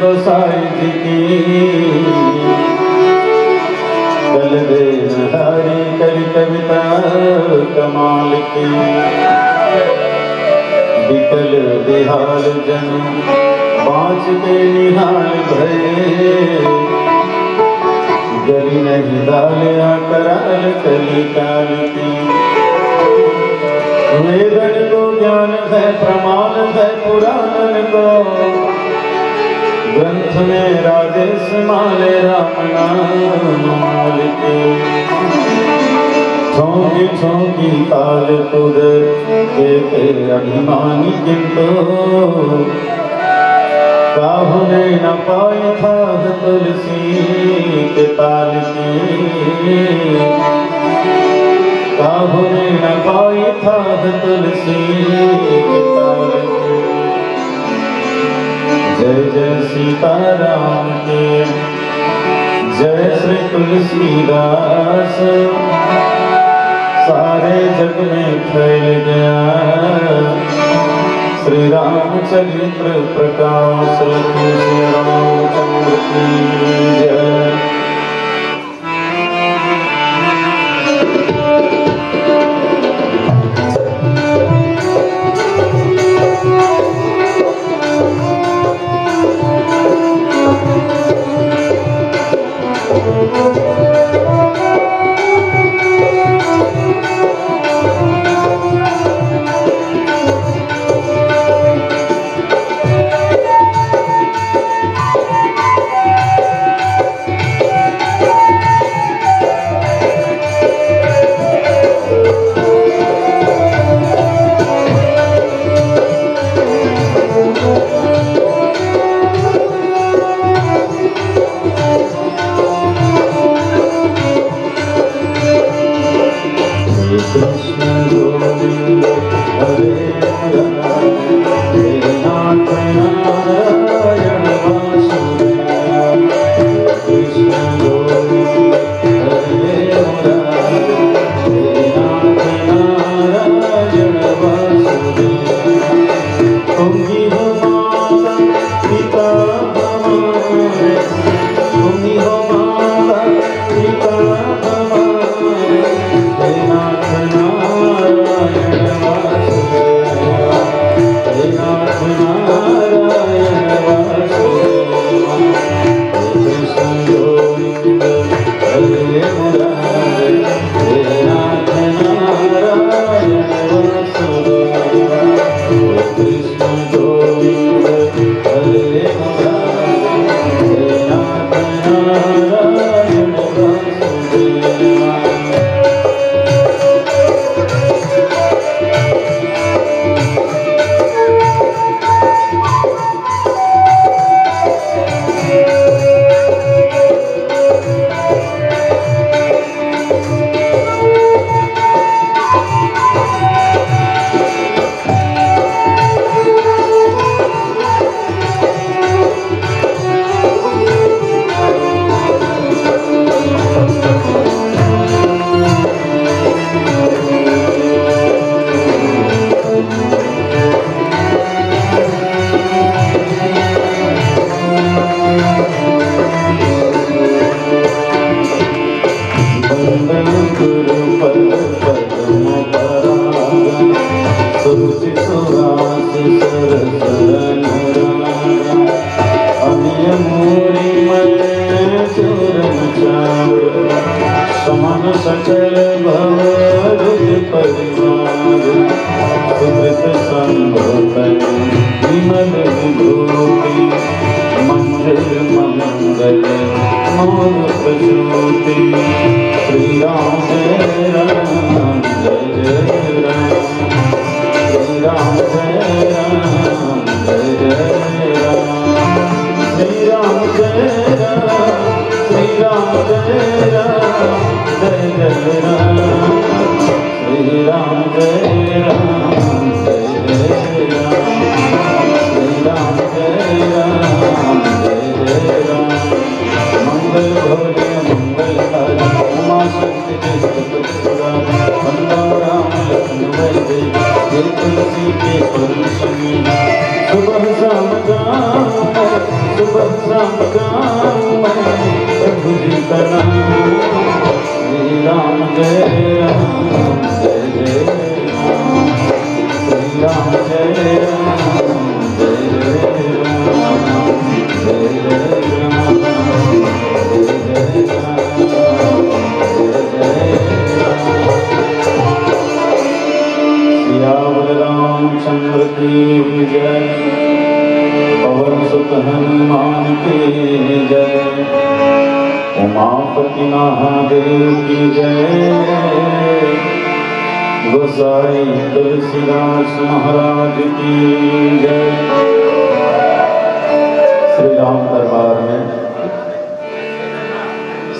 गोसाई जी की कल दे नहारी कवि कविता कमाल की बिकल बिहार जन पाँच के निहाल भये गरी नहीं डालिया कराल कली काल की वेदन को ज्ञान है प्रमाण है पुराण को ग्रंथ में राजेश माले राम नाम माल के छोंकी छोंकी ताल तुद के अभिमानी किंतु काहू ने न पाई था तुलसी के ताल की काहू ने न पाई था तुलसी के ताल की जय जय सीताराम के जय श्री तुलसीदास सारे जग में फैल गया श्री रामचरित्र प्रकाश श्री रामचंद्र की जय। सकल भवरुद परिवार सुमृत संभोतन विमल विभूति मंगल मंगल मोर प्रसूति श्री राम जय राम जय राम श्री राम जय राम जय राम श्री राम जय राम श्री राम जय राम जय जय राम श्री राम जय राम जय राम श्री राम जय राम जय राम मंगल भोले मंगल हरि उमा शक्ति जगतपुरा वंदना राम लक्ष्मण जय तुलसी के परम सुबह शाम सुभद्रा प्रभु जी का नाम श्री राम जय राम जय जय राम श्री राम जय राम जय जय राम जय जय राम जय जय राम रामचंद्र की जय, पवन सुत हनुमान की जय, उमापति महादेव की जय, गोसाई तुलसीदास महाराज की जय। श्री राम दरबार में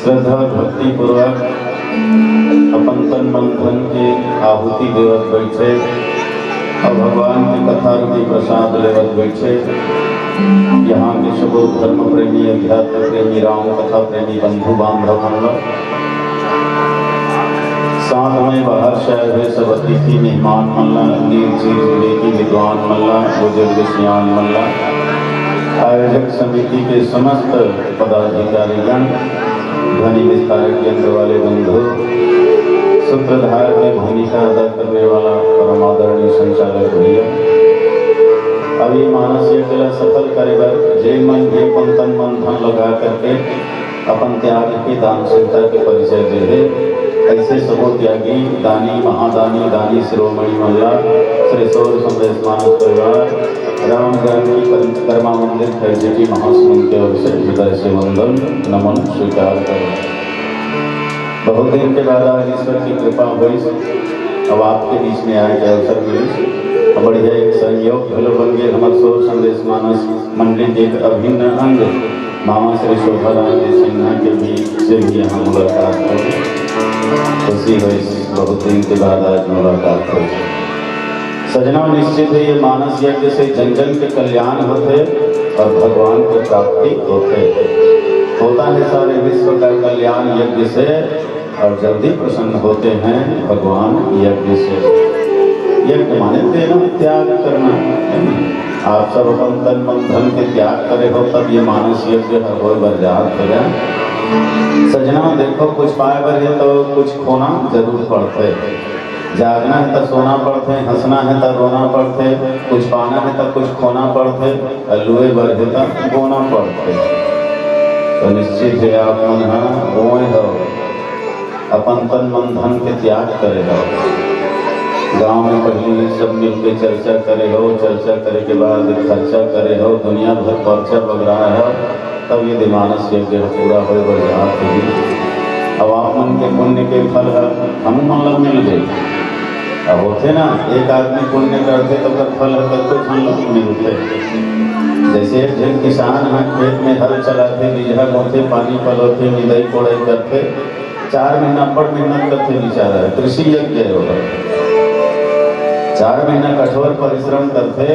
श्रद्धा भक्ति पूर्वक अपन तन मन धन की आहुति देवत बैठे और भगवान की कथा रूपी प्रसाद लेवत बैठे। यहाँ के सबो धर्म प्रेमी, अध्यात्म प्रेमी, राम कथा प्रेमी बंधु बांधव मंडल, साथ में बाहर से आए हुए सब अतिथि मेहमान मल्ला, नील चीज विवेकी विद्वान मल्ला, बुजुर्ग सियान मल्ला, आयोजक समिति के समस्त पदाधिकारीगण, ध्वनि विस्तारक यंत्र वाले बंधु, सूत्रधार की भूमिका अदा करने वाला परम आदरणीय संचालक भैया, अभी मानस यज्ञ सफल करेगा जे मन ये पंतन मन धन लगा करके अपन त्याग की दानशीलता के परिचय दे है। ऐसे सबो त्यागी दानी महादानी दानी शिरोमणि मल्ला श्री सौर संदेश मानस परिवार राम जानकी कर्मा मंदिर खैरजेटी महासमुंद के ओर से हृदय से वंदन नमन स्वीकार करें। बहुत दिन के बाद आज ईश्वर की कृपा हुई, अब आपके बीच में आए के अवसर मिली, बढ़िया एक सहयोग भलो बन गए। हमारे सौर संदेश मानस मंडली के एक अभिन्न अंग मामा श्री शोभा राम जी सिन्हा के भी से भी यहाँ मुलाकात हुई। खुशी हुई, बहुत दिन के बाद आज मुलाकात हुई। सजना निश्चित है ये मानस यज्ञ से जन जन के कल्याण होते और भगवान की प्राप्ति होता है सारे विश्व का कल्याण यज्ञ से, और जल्दी प्रसन्न होते हैं भगवान यज्ञ से। यज्ञ माने देना, त्याग करना। आप सब अपन तन मन धन के त्याग करे हो तब ये मानस यज्ञ हो बर्जात हो जाए। सजना देखो, कुछ पाए बर है तो कुछ खोना जरूर पड़ते। जागना है तो सोना पड़ते, हंसना है तो रोना पड़ते, कुछ पाना है तो कुछ खोना पड़ते, लुए बर है तो बोना पड़ते। तो निश्चित है आप मन रोए हो, अपन तन मन धन के त्याग करे हो। गांव में पहले सब मिलकर चर्चा करे हो, चर्चा करे के बाद खर्चा करे हो, दुनिया भर पर्चा बग रहा है, तब ये मानस यज्ञ पूरा हो बर्जात होगी। अब आप मन के पुण्य के फल हम मतलब मिल गए। अब होते ना, एक आदमी पुण्य करते तो कर फल कुछ हम लोग मिलते। जैसे एक जन किसान हैं, खेत में हल चलाते, बीजा बोते, पानी पलोते, निदाई कोड़ाई करते, 4 महीना पर मेहनत करते बेचारा, कृषि यज्ञ होगा। 4 महीना कठोर परिश्रम करते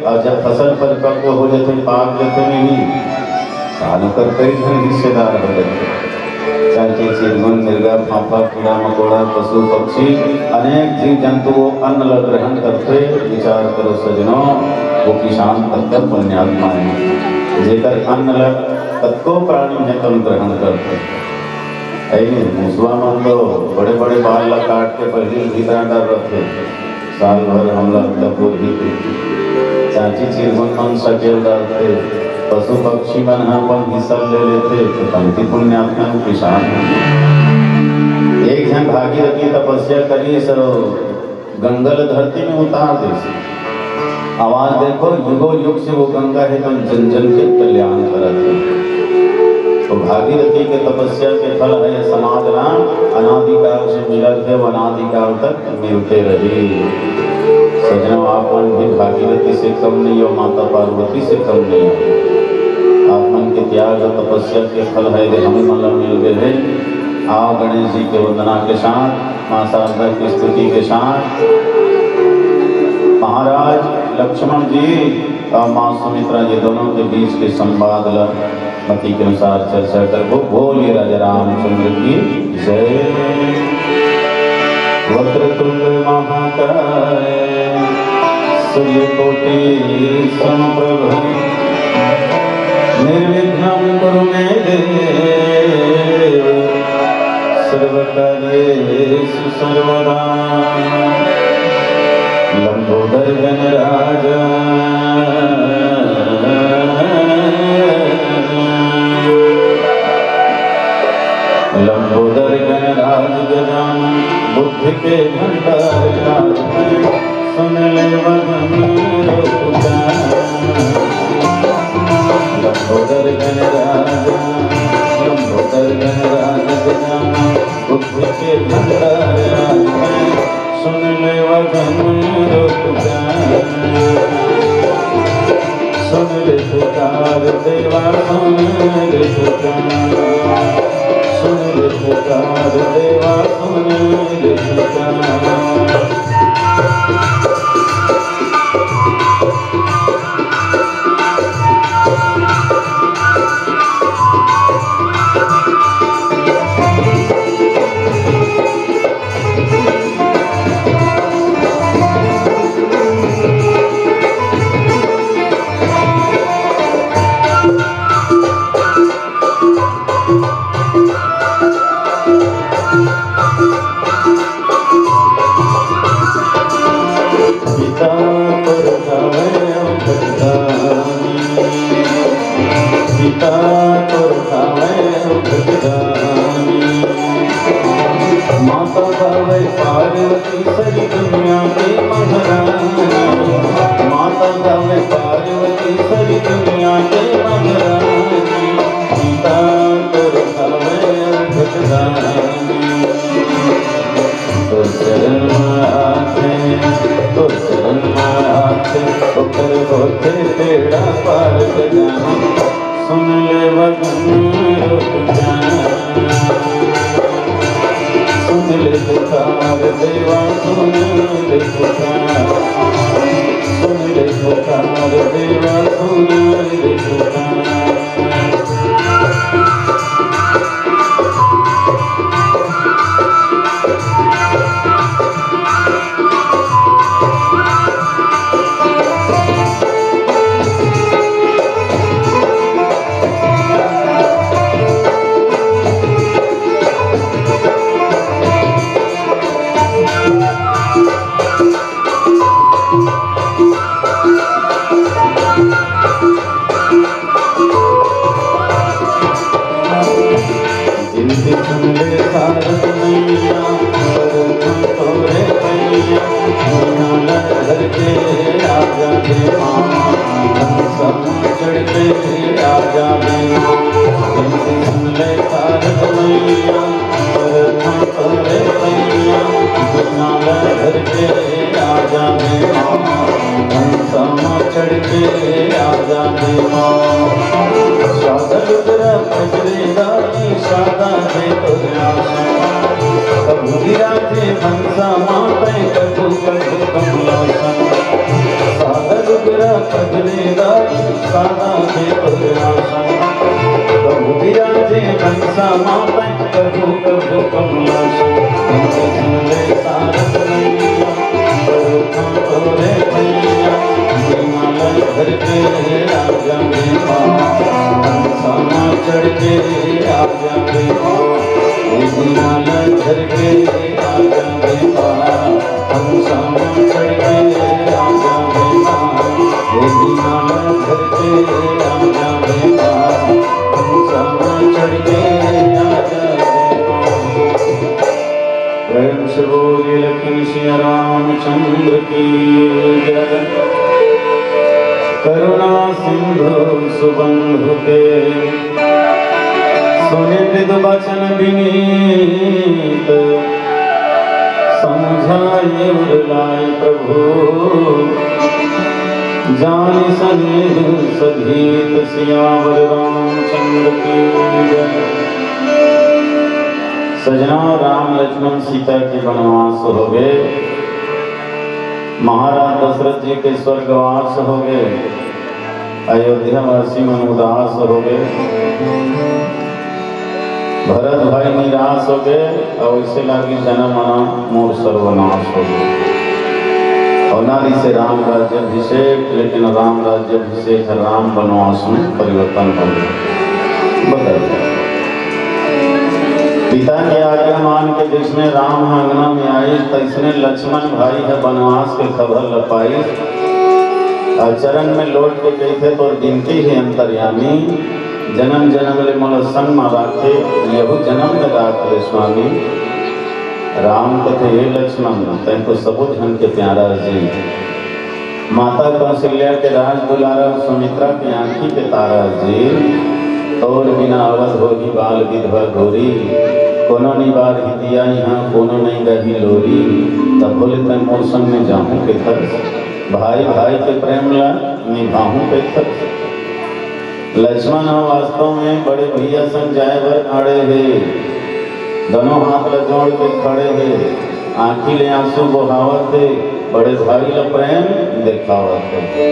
और जब फसल परिपक्व हो जाते, पाक लेते नहीं, सालों कर कई धन हिस्सेदार हो जाते। चाहे चिरगुन, मृगा, फाफा, कीड़ा मकोड़ा, पशु पक्षी, अनेक जीव जंतु अन्न ग्रहण करते। विचार करो सजनों, वो किसान तत्कर पुण्यात्मा है, जेकर अन्न लग तत्को प्राणी है तुम ग्रहण करते। ऐसे मुसवा मन तो बड़े बड़े बाल ला काट के पहले भीतर डर रखे, साल भर हम लोग भी चाची चिरगुन मन सकेल डालते, पशु पक्षी मन अपन हिस्सा ले लेते, तो पंक्ति पुण्यात्मा किसान। एक जन भागीरथी तपस्या करी, सो गंगल धरती में उतार दे। आवाज देखो, युगो युग से वो गंगा है तो जन जन के कल्याण करते। तो भागीरथी के तपस्या के फल है समाज नाम, अनादिकाल से मिला थे, वो अनादिकाल तक मिलते रहे। सजनों, आप मन भी भागीरथी से कम नहीं हो, माता पार्वती से कम नहीं हो। आप मन के त्याग और तपस्या के फल है हम मतलब मिल गए हैं। आओ गणेश जी के वंदना के साथ, माँ शारदा की स्तुति के साथ, महाराज लक्ष्मण जी और माँ सुमित्रा जी दोनों के बीच के संवाद मति के अनुसार चर्चा कर वो बोलिए राजा रामचंद्र की जय। वक्रतुंड महाकाय सूर्यकोटि समप्रभ निर्विघ्नं कुरु मे देव सर्वकार्येषु सर्वदा। लंबोदर गणराज लंबोदर गणराज गजानन बुद्धि के भंडार सुन ले वदन लंबोदर गणराज गजानन बुद्धि के भंडार सुन ले वदन सुन ले पुकार देवा सुन ले पुकार सुन ले पुकार देवा सुन ले पुकार। माता भावे पार्वती सरी दुनिया की महारानी माता भावे पार्वती सरी दुनिया की महारानी सीता तोर भावे भगदानी तो चरण माथे तो चरण माथे उतर होते तेरा पार जाना सुन ले वदन रुक जाना सुन ले पुकार देवा सुन ले पुकार सुन ले पुकार देवा सुन ले पुकार। प्रेम से बोलिए लक्ष्मी सिया रामचंद्र की जय। करुणा सिंधु सुबंधु के सुने मृदु वचन विनीत समझाए उरलाए प्रभु जान सनेह सधीत सियावर रामचंद्र की जय। सजना राम लक्ष्मण सीता के वनवास हो गए, महाराज दशरथ जी के स्वर्गवास हो गए, अयोध्या वासी मन उदास हो गए, भरत भाई निराश हो गए और इसे लगी जन्म मना मोर सर्वनाश हो गए। अनादि से राम राज्याभिषेक, लेकिन राम राज्याभिषेक राम वनवास में परिवर्तन हो गया, बदल गया। पिता की आज्ञा मान के जिसने राम अंगना में आई, तैसने लक्ष्मण भाई है वनवास के खबर लपाई। चरण में लौट के कहते तो बिनती है अंतर्यामी, जन्म जन्म ले मोल संग मा राखे, यहु जन्म में राखे स्वामी। राम कथे हे लक्ष्मण, तैं तो सबो जन के प्यारा जी। माता कौशल्या के राज दुलारा, सुमित्रा की आंखी के तारा जी। और बिना अवध होगी बाल विधवा गोरी, कोनो निबार ही दिया यहाँ कोनो नहीं गही लोरी। तब बोले तैं मोर संग में जाऊँ के थर, भाई भाई के प्रेम ला निभाऊँ के थर। लक्ष्मण वास्तव में बड़े भैया संग जाए बर खड़े है, दोनों हाथ ल जोड़ के खड़े है, आंखी ले आंसू बहावत है, बड़े भाई ल प्रेम दिखावत है।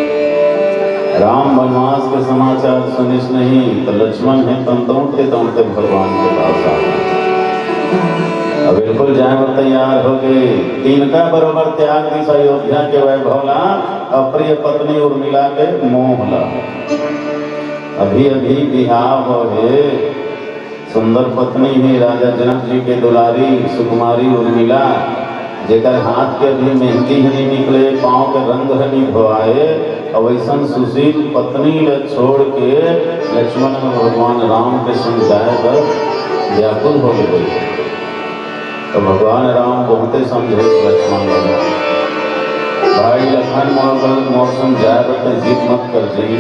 राम वनवास के समाचार सुनिस नहीं, तो लक्ष्मण है तम दौड़ते दौड़ते भगवान के पास आ गए। अब बिल्कुल जाए वो तैयार हो गए, तिनका बरोबर त्याग दिस अयोध्या के वैभव ला, अप्रिय पत्नी उर्मिला के मोह ला। अभी अभी बिहार हो गए, सुंदर पत्नी है राजा जनक जी के दुलारी सुकुमारी उर्मिला, जेकर हाथ के भी मेहंदी नहीं निकले, पाँव के रंग नहीं धोआए। अवैसन सुशील पत्नी ले छोड़ के लक्ष्मण भगवान राम के संग जाए पर व्याकुल हो गए। तो भगवान राम बहुते समझे लक्ष्मण लगा, भाई लखन मौसम जाए पर जीत मत कर जी।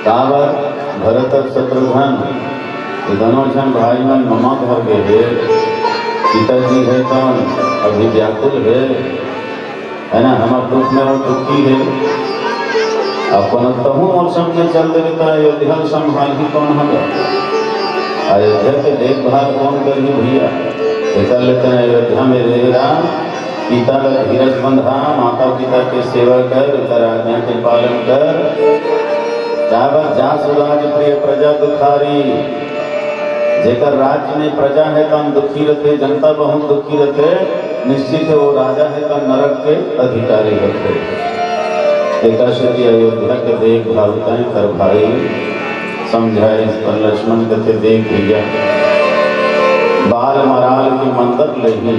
काबर भरत और शत्रुघ्न दोनों जन भाई मन ममा घर गए, पिताजी है कौन अभी व्याकुल है ना, हमारे दुख में वो दुखी है। अपन तहु मौसम में चल देता अयोध्या संभाल ही कौन होगा, अयोध्या के देखभाल कौन करी भैया। कर लेते हैं अयोध्या में रहेगा, पिता का धीरज बंधा, माता पिता के सेवा कर, उतर आज्ञा के पालन कर। जा सुराज प्रिय प्रजा दुखारी, जेकर राज्य में प्रजा है तम दुखी रहते, जनता बहुत दुखी रहते, निश्चित है वो राजा है तम नरक के अधिकारी रहते। एकाशती अयोध्या के देखभाल कर भाई समझाए। इस पर लक्ष्मण कहते देख भैया, बाल मराल की मंदिर नहीं,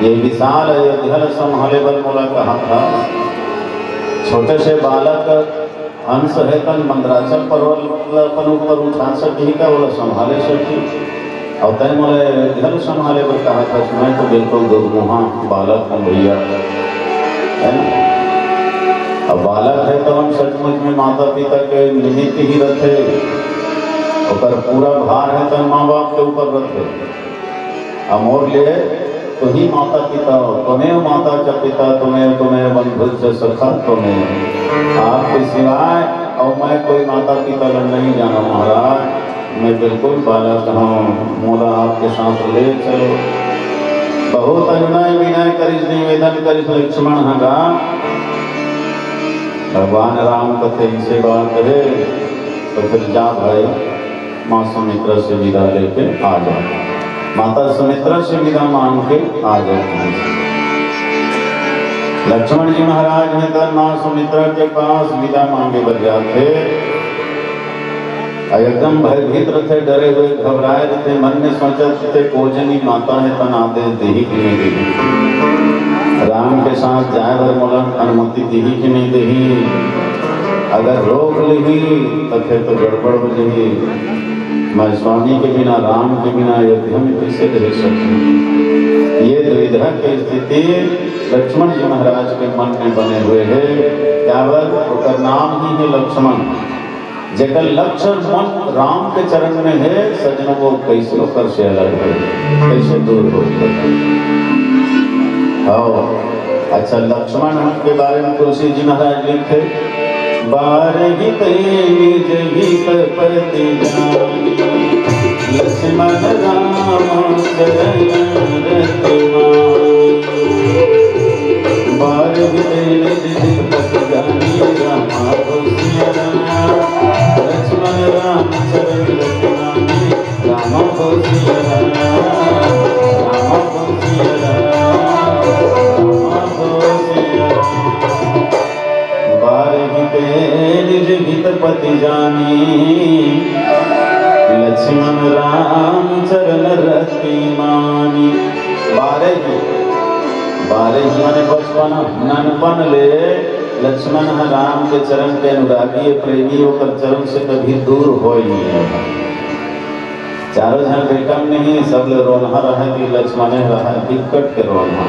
ये विशाल अयोध्या संभाले बल मोला कहा था। छोटे से बालक अंश है तन मंदराचल पर्वत ऊपर उठा सकी का, बोला संभाले सकी। और तय मोले घर संभाले पर कहा था, मैं तो बिल्कुल दुर्मुहा बालक हूँ भैया, है ना। अब बालक है तो हम सचमुच में माता पिता के निमित्त ही रखे, और पूरा भार है तो माँ बाप के ऊपर रखे। अमोर लिए तो ही माता पिता हो, तुम्हें माता का पिता, तुम्हें बंधु से सखा, तुम्हें आपके सिवाय और मैं कोई माता पिता नहीं जाना महाराज। मैं बिल्कुल बालक हूँ, मोला आपके साथ ले चलो। बहुत अनुनय विनय करिस निवेदन करिस लक्ष्मण हगा। भगवान राम कथे इसे बात करे तो फिर जा भाई माँ सुमित्रा से विदा लेके आ जाओ। माता सुमित्रा से विदा मांग के आ जाते। लक्ष्मण जी महाराज ने तो माँ सुमित्रा के पास विदा मांगे बर जाते, एकदम भयभीत रहते, डरे हुए घबराए रहते, मन में सोचते थे कोजनी माता है तन आदेश देही कि नहीं देही, राम के साथ जाए बर मोला अनुमति देही कि नहीं देही, अगर रोक ली तो फिर तो गड़बड़ हो जाएगी, मैं स्वामी के बिना राम के बिना अयोध्या में कैसे रह सकूं। ये दुविधा की स्थिति लक्ष्मण जी महाराज के मन में बने हुए है। क्या उसका नाम ही है लक्ष्मण, जेकर लक्ष्य मन राम के चरण में है। सजनों को कैसे होकर से अलग है, कैसे दूर हो अच्छा। लक्ष्मण के बारे में तुलसी जी महाराज लिखे, बारहित निज हित पति जानी, लक्ष्मण राम चरण रतमानी। बारहित निज हित पति जानी, रामा को सिया राम, लक्ष्मण राम चरण रतमानी, रामा को सिया राम, रामा को सिया राम, रामा को सिया लक्ष्मण राम चरण रति मानी। बारे माने बचपन ननपन ले लक्ष्मण राम के चरण के अनुरागी प्रेमी होकर चरण से कभी दूर हो ही नहीं है। चारों जन बेटा नहीं सब ले रोना रहा कि लक्ष्मण रहा दिक्कत के रोना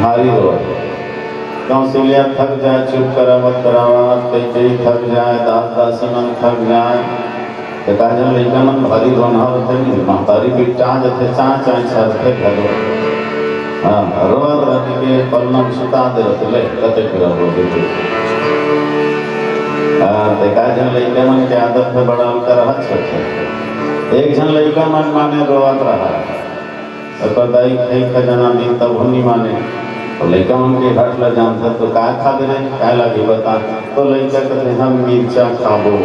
भारी रो कौशल्या थक जाए चुप करा मत करावा कई थक जाए दास दासी मन थक जाए तो काजन लड़का मन भारी रोना होते नहीं महतारी भी चाँद थे चाँ छरते घरो हाँ रोज राती के पलनम सुता दे रहते ले कते फिर बोलते थे तो काजन लड़का मन के आदत में बड़ा अंतर रहा छे। एक जन लड़का मन माने रोवत रहा तो दाई खाई खजाना दिन तब नहीं माने तो लड़का मन के घाट ला जानता तो का खा दे रहे क्या लगे बता तो लड़का कहते हम मिर्चा खाबो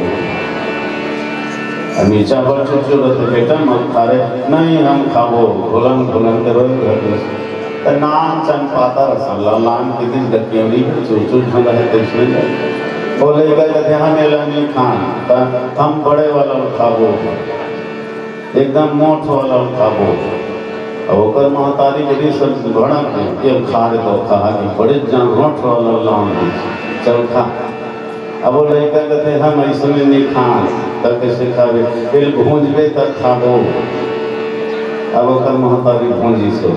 मिर्चा पर छुट्टी रहते बेटा मत खा रहे नहीं हम खाबो भुलन भुलन के रोए घर तो नाम चन पाता रसल्ला लान की दिन गतियों चूचू झंडा है देखने वो लड़का कहते हम एला नहीं खान हम बड़े वाला खाबो एकदम मोट वाला खाबो अब ओकर महतारी यदि सब भड़क के खा रहे तो खा कि बड़े जान मोट वाला लान चल खा अब वो लड़का कहते हम ऐसे नहीं खान तब कैसे खावे फिर भूंजबे तक खाबो अब ओकर महतारी भूंजी से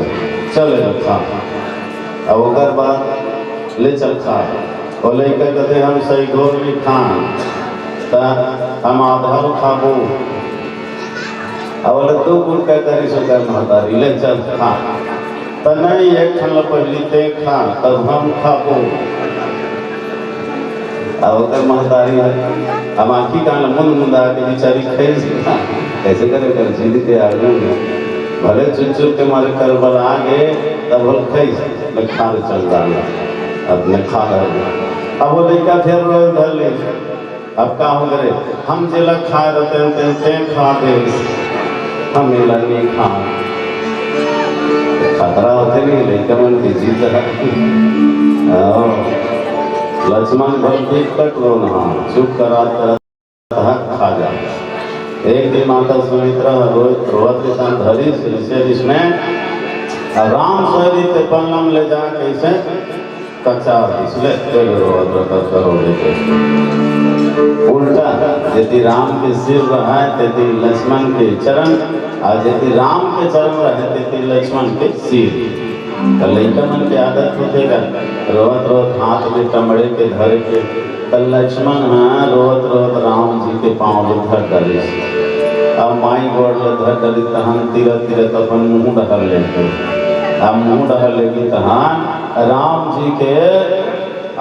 चल खा अब ओकर बाद ले चल खा वो लड़का कहते हम सही घोर नहीं खान ता हम आधा खाबो अब दो गुण क्या करी सकर महतारी ले चल खा तो नहीं एक ठन पहली ते खा तब हम खाबो अब अगर महतारी हम आखी का मुंद मुंदा के बेचारी कैसे करे कर जिद के आगे भले चुन चुन के मारे कर बल आगे तब बोल खई मैं खा ले चल डाला अब मैं खा रहा अब वो लड़का फिर धर ले अब का हो गए हम जिला खाए रहते ते खा दे हम मिला नहीं खा खतरा होते नहीं लड़का मन की जीत है लक्ष्मण भक्ति तक रोना चुप करा खा जा। एक दिन माता सुमित्रा रोवत किसान धरी से इसने राम शहरी ते पन्नम ले जा कैसे कच्चा इसलिए तेरे रोवत करो उल्टा यदि राम के सिर रहा तेती लक्ष्मण के चरण और यदि राम के चरण रहे तेती लक्ष्मण के सिर लड़का मन के आदत होतेगा रोवत रोवत हाथ में टमड़े के धर के लक्ष्मण हाँ रोवत रोवत राम जी के पाँव में धर डाले अब माई गोड़ ले धर डाली तहन तीर तीर अपन मुँह डहर लेते अब मुँह डहर लेगी तहन राम जी के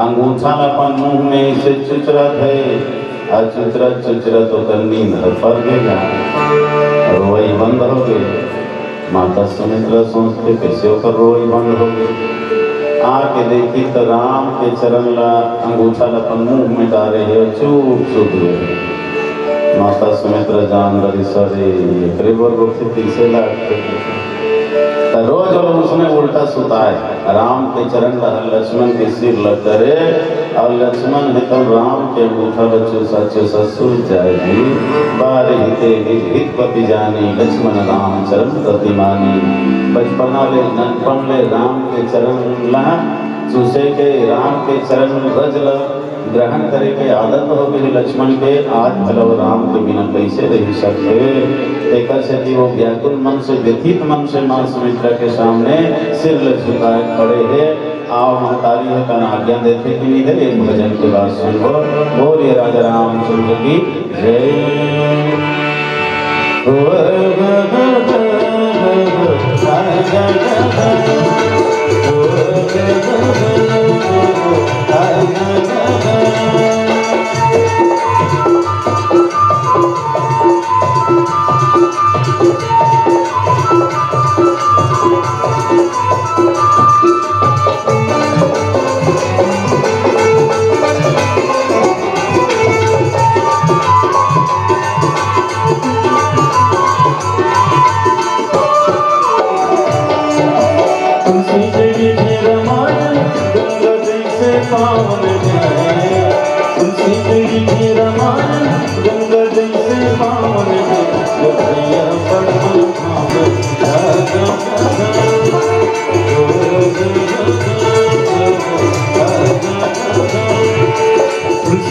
अंगूठा अपन मुँह में से चुचरत है और चुचरत होकर नींद पर गया रोई बंद हो गई। माता सुमित्रा सोचते कैसे होकर रोई बंद हो गई आके देखी तो राम के चरण ला अंगूठा अपन मुंह में डाले है चुप चुप गए। माता सुमित्रा जान रही सरे पीछे रोज उसने उल्टा सुताए राम के चरण लक्ष्मण के सिर लग करे और लक्ष्मण है तो राम के अंगूठा बच्चों सच्चे ससुर जाएगी बारे हितपति जानी लक्ष्मण राम चरण प्रतिमानी बचपना ले ननपन ले राम के चरण ला चूसे के राम के चरण रज ल ग्रहण करे के आदत हो गई लक्ष्मण के आज भलो राम के बिना कैसे रह सकते एक से वो व्याकुल मन से व्यथित मन से मां सुमित्रा के सामने सिर ले झुकाए खड़े है आओ महतारी है कन आज्ञा देते कि नहीं दे एक भजन के बाद सुनो बोलिए राजा रामचंद्र की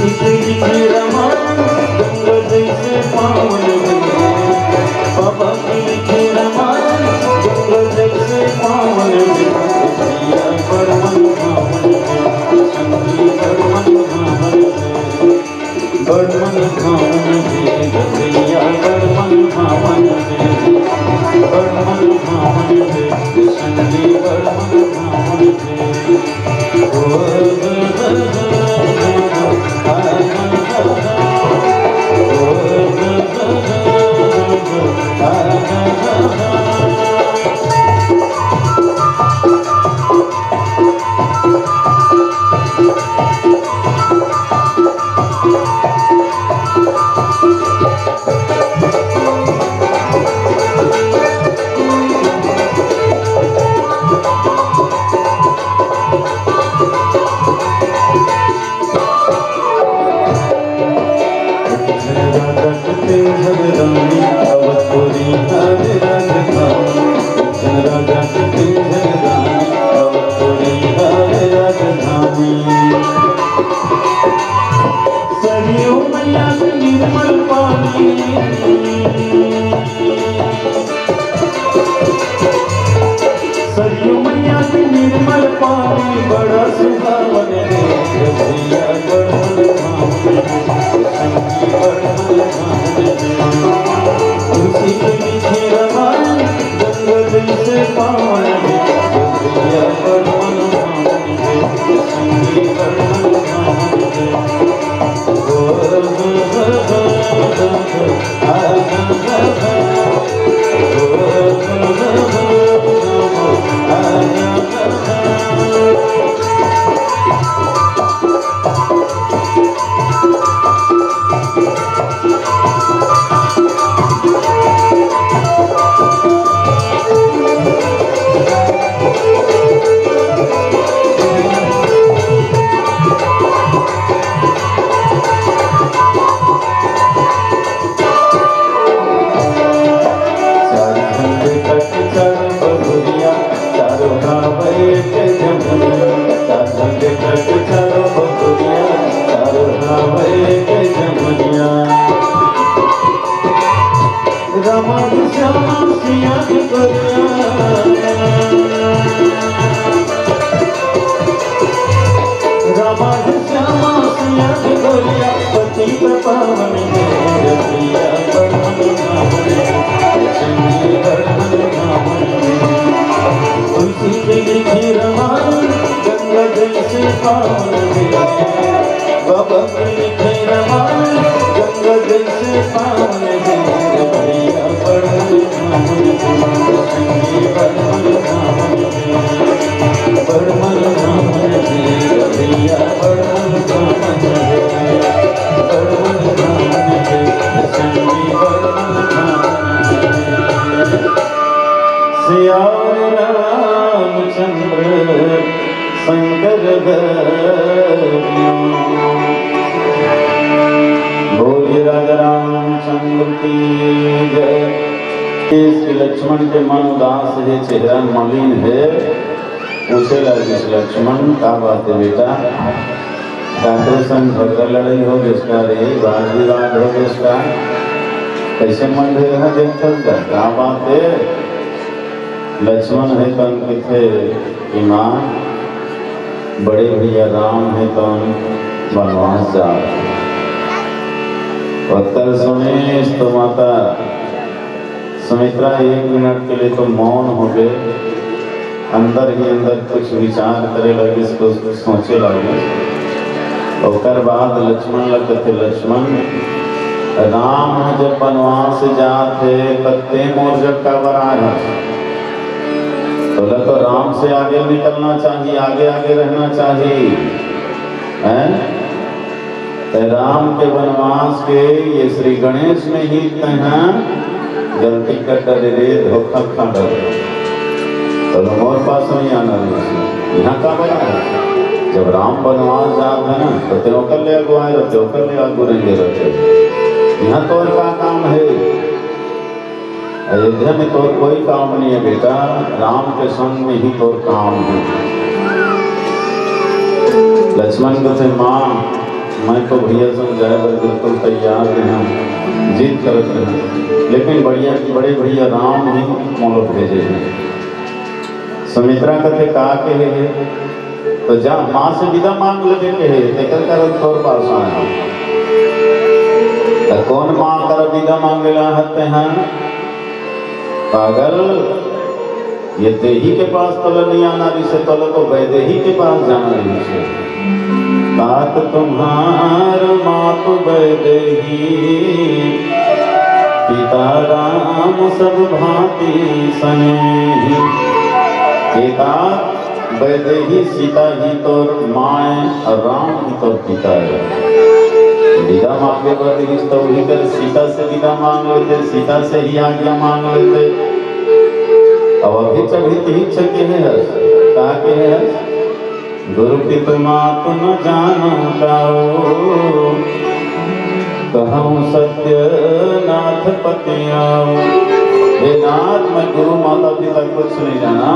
लिखे लिखे रामायण गंगा जैसे पावन है बाबा की लिखे रामायण गंगा जैसे पावन है भैया बड़ मन भावन है संगी बड़ मन भावन है बड़ मन भावन है भैया बड़ मन भावन है बड़ मन भावन है संगी बड़ मन भावन सरयू मैया की निर्मल पानी बड़ा सुहावन है भैया बड़ मन भावन है संगी बड़ मन भावन है तुलसी के मीठे रामायण गंगा जैसे पावन है भैया बड़ मन भावन है संगी बड़ मन भावन है बाबा लिखे रामायण गंगा जैसे पावन है भैया बड़ मन भावन है संगी बड़ मन भावन है बड़ मन भावन है भैया बड़ मन भावन है बड़ मन भावन है संगी बड़ मन भावन है सिया रामचंद्र शंकर बोलिए राजा रामचंद्र की जय। श्री लक्ष्मण के मन उदास है चेहरा मलिन है पूछे लगे लक्ष्मण का बात है बेटा काके संग झगड़ा लड़ाई हो जिसका रे वाद विवाद हो जिसका कैसे मन रहा देखकर क्या बात है। लक्ष्मण है कौन किथे ईमान बड़े भैया राम है कौन वनवास जा उत्तर सुने तो माता सुमित्रा 1 मिनट के लिए तो मौन हो गए अंदर ही अंदर कुछ विचार करे लगे इसको सोचे लगे और बाद लक्ष्मण लगते लक्ष्मण राम जब वनवास जाते कत्ते मोर जब का बरार तो राम से आगे निकलना चाहिए आगे आगे रहना चाहिए हैं राम के वनवास के ये श्री गणेश में ही कहा गलती कर रे धोखा खा डर तो मोर पास नहीं आना यहाँ का बना है जब राम वनवास जाते हैं ना तो तेरे कर ले अगुआए रहते हो कर ले आगू रहेंगे रहते यहाँ तो का काम है अयोध्या में तो कोई काम नहीं है बेटा राम के संग में ही तो काम है। लक्ष्मण कहते माँ मैं तो भैया समझाए बिल्कुल तैयार हैं, जिद करत हैं, लेकिन बढ़िया बड़े भैया राम ही मोलो भेजे हैं। सुमित्रा कथे का के है तो जा माँ से विदा मांग लगे के है तेकर कर तोर पास आए तो कौन माँ कर विदा मांगेला हते हैं पागल, ये देही के पास तोला नहीं आना रिसे तोला तो वैदेही के पास जाना रही से बात तुम्हार मात वैदेही पिता राम सब भांति सनेही। पिता वैदेही सीता ही तो माए और राम ही तो पिता है। विदा मांगे पर तो वही कर सीता से विदा मांग लेते, सीता से ही आज्ञा मांग लेते। अब अभी चढ़ी ही चके है कहा के है गुरु की मात न जानो गाओ कहूँ सत्य नाथ पतियाओ। हे नाथ मैं गुरु माता पिता कुछ नहीं जाना,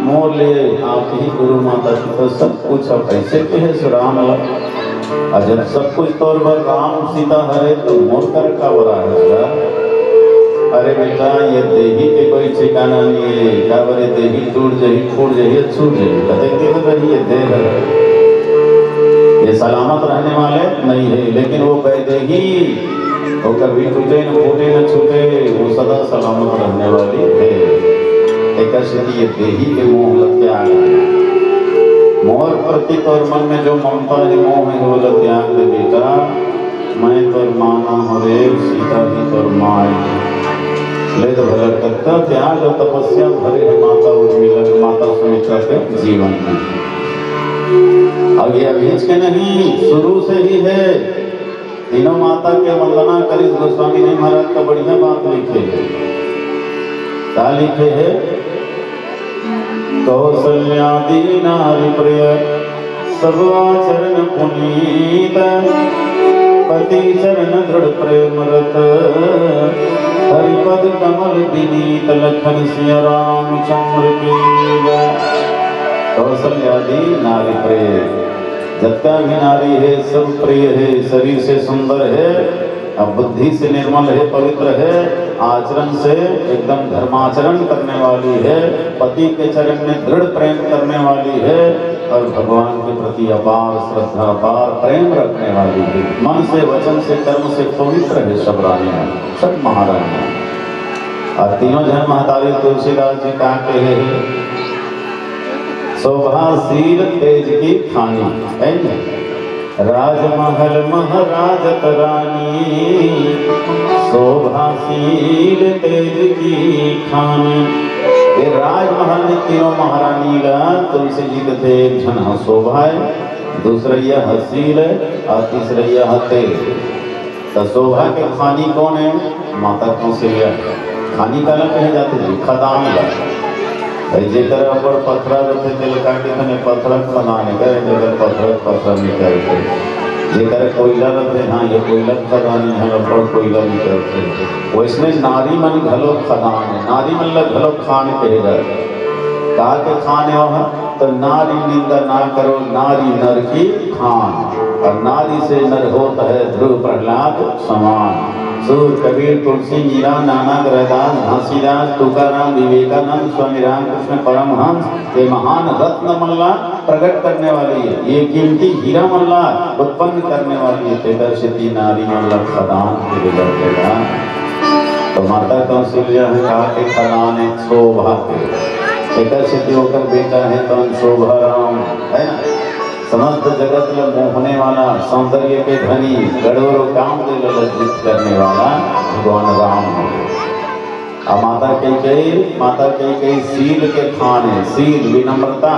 मोर ले आप ही गुरु माता पिता सब कुछ अब ऐसे के है सुराम और जब सब कुछ तौर पर राम सीता हरे तो मोर कर का बरा है। अरे बेटा ये देही के कोई ठिकाना नहीं है, क्या बोले देही टूट जाही फूट जाही छूट जाही कते देह रही है देह ये सलामत रहने वाले नहीं है, लेकिन वो वैदेही वो कभी टूटे न फूटे न छूटे, वो सदा सलामत रहने वाली है। एक ये देही के मोह त्याग, मोर प्रति और मन में जो ममता है मोह है वो त्याग दे बेटा। मैं तोर मानो हरे सीता ही तोर माए ले तो भला करता त्याग और तपस्या भरे है माता उर्मिला माता सुमित्रा के जीवन में। अब ये अभीज के नहीं शुरू से ही है, तीनों माता के वंदना करी गोस्वामी ने महाराज का बढ़िया बात लिखे है। क्या लिखे है कौशल्यादि नारी प्रिय सब आचरण पुनीत पति चरण दृढ़ प्रेम रत हरिपद कमल विनीत लखन सिया रामचंद्र की जय। कौशल्यादि नारी प्रिय, जितना भी नारी है सब प्रिय है, शरीर से सुंदर है, अब बुद्धि से निर्मल है, पवित्र है, आचरण से एकदम धर्माचरण करने वाली है, पति के चरण में दृढ़ प्रेम करने वाली है और भगवान के प्रति अपार श्रद्धा अपार प्रेम रखने वाली है। मन से वचन से कर्म से पवित्र है सब रानियां सब महारानियां। और तीनों जन महतारी तुलसीदास जी कहा के है शोभाशील तेज की खानी है राजमहल महाराजत रानी शोभाशील तेज की खानी। ये राजमहल में तीनों महारानी ला तुलसी जी के थे, एक जन शोभा है, दूसरा यह हसील है और तीसरा यह तेज। तो शोभा के खानी कौन है? माता कौशल्या। खानी का लग कहे जाते हैं खदान लग जेकर अपर पथरा रखे तेल काटे तने पथरा खदान करे जेकर पथरा निकलते जेकर कोयला रखे हाँ ये कोयला खदान है अपर कोयला निकलते। वैसने नारी मन घलो खदान है, नारी मन लग घलो खान कहे जाते। कहा के खाने हो तो नारी निंदा ना करो नारी नर की खान, और नारी से नर होता है ध्रुव प्रहलाद समान। सूर कबीर तुलसी मीरा नानक रैदास घासीदास तुकाराम विवेकानंद स्वामी रामकृष्ण परमहंस ये महान रत्न मल्ला प्रकट करने वाली है, ये कीमती हीरा मल्ला उत्पन्न करने वाली है। तेदर्शती नारी मल्ला खदान के बिगड़ेगा। तो माता कौशल्या ने कहा कि खदान एक शोभा तेदर्शती होकर बेटा है तो शोभा राम है ना, समस्त जगत में मोहने वाला सौंदर्य के धनी गड़ोरो काम दे लज्जित करने वाला भगवान राम है। माता कई सील के खान है, सील विनम्रता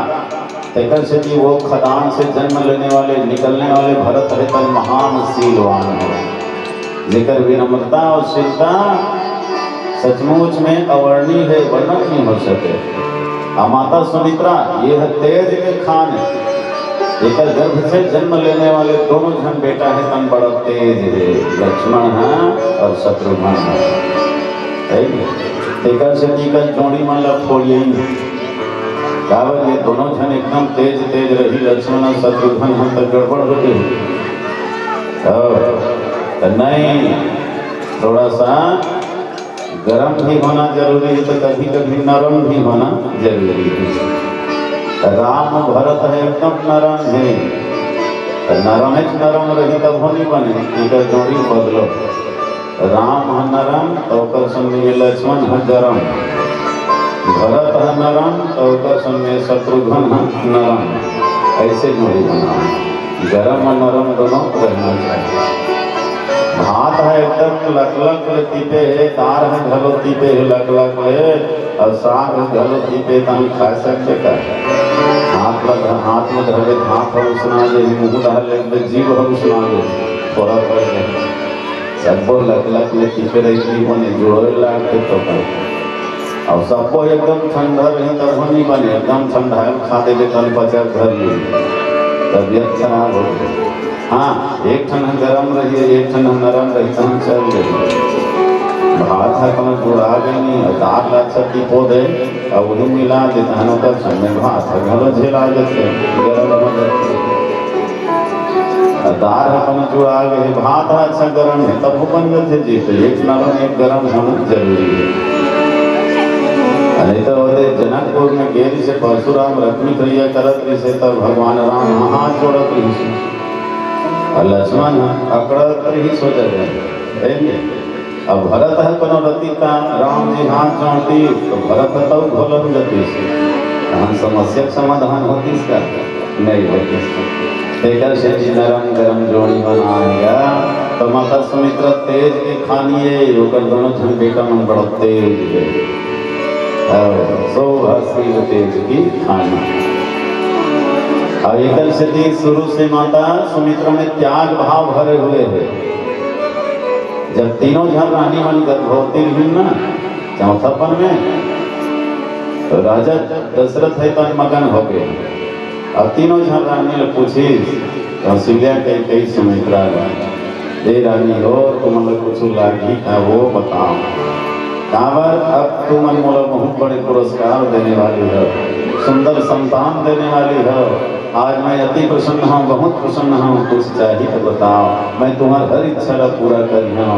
तेकर से वो खदान से जन्म लेने वाले निकलने वाले भरत है तन महान सीलवान है। जेकर विनम्रता और शीलता सचमुच में अवर्णीय है, वर्णन नहीं हो सके। माता सुमित्रा ये है तेज के खान है, एक गर्भ से जन्म लेने वाले दोनों जन बेटा है तन बड़ा तेज है, लक्ष्मण है और शत्रुघ्न है। तेकर से टीका जोड़ी माला फोड़िए कावर ये दोनों जन एकदम तेज रही, लक्ष्मण और शत्रुघ्न हम तक गड़बड़ हो गई। तो नहीं, थोड़ा सा गर्म भी होना जरूरी है, तो कभी कभी नरम भी होना जरूरी है। राम भरत है एकदम नरम है, नरम है नरम रही तब होनी बने एक जोड़ी बदलो। राम है नरम तो संग लक्ष्मण है गरम, भरत है नरम तो संग शत्रुघ्न है नरम, ऐसे जोड़ी बना। गरम और नरम दोनों रहना चाहिए। भात है एकदम लकलक तीपे है, दार है घलो तीपे है लकलक है, और साग घलो तीपे तम खा सकते का। हाथ में धरे हाथ हम सुना दे, मुँह डाले जीव हम सुना दे, थोड़ा पड़ गए सबको लकलक में तीपे रही बने जोड़ लागे तो और सबको एकदम ठंडा रही तब होनी बने, एकदम ठंडा खा दे कल बचा घर में तबियत खराब हो गई। हाँ, एक ठन गरम रही है, एक ठन नरम रही तो चल गई। भात है तो जुड़ा गई, दाल अच्छा टिपो दे और वही मिला देता है तो समय भात है घलो झेला देते गरम हो जाते। दाल है तो जुड़ा गए, भात है अच्छा गरम है तब वो बन जाते जी, तो एक नरम एक गरम होना जरूरी है। नहीं तो होते जनकपुर में गेरी से परशुराम रश्मि क्रिया करत से तब भगवान राम हाथ जोड़त रही और लक्ष्मण अकड़त ही सो जाए। अब भरत है कोनो रति का राम जी हाथ जोड़ती तो भरत है तब भोलन जाती से कहाँ समस्या समाधान होती इसका नहीं होती। तेकर से नरम गरम जोड़ी बनाएगा तो माता सुमित्रा तेज के खानिए होकर दोनों जन बेटा मन बड़ा तेज तेज की खानी। और एक से शुरू से माता सुमित्रा में त्याग भाव भरे हुए है। जब तीनों जन रानी मन गर्भवती हुई ना चौथापन में, तो राजा दशरथ है तन मगन हो गए। अब तीनों जन रानी ने पूछी कौशल्या कई सुमित्रा ये रानी हो तुम कुछ लागी था वो बताओ। काबर अब तुम मोला बहुत बड़े पुरस्कार देने वाली हो, सुंदर संतान देने वाली हो। आज मैं अति प्रसन्न हूँ, बहुत प्रसन्न हूँ, कुछ चाहिए तो बताओ, मैं तुम्हारी हर इच्छा का पूरा करी हूँ।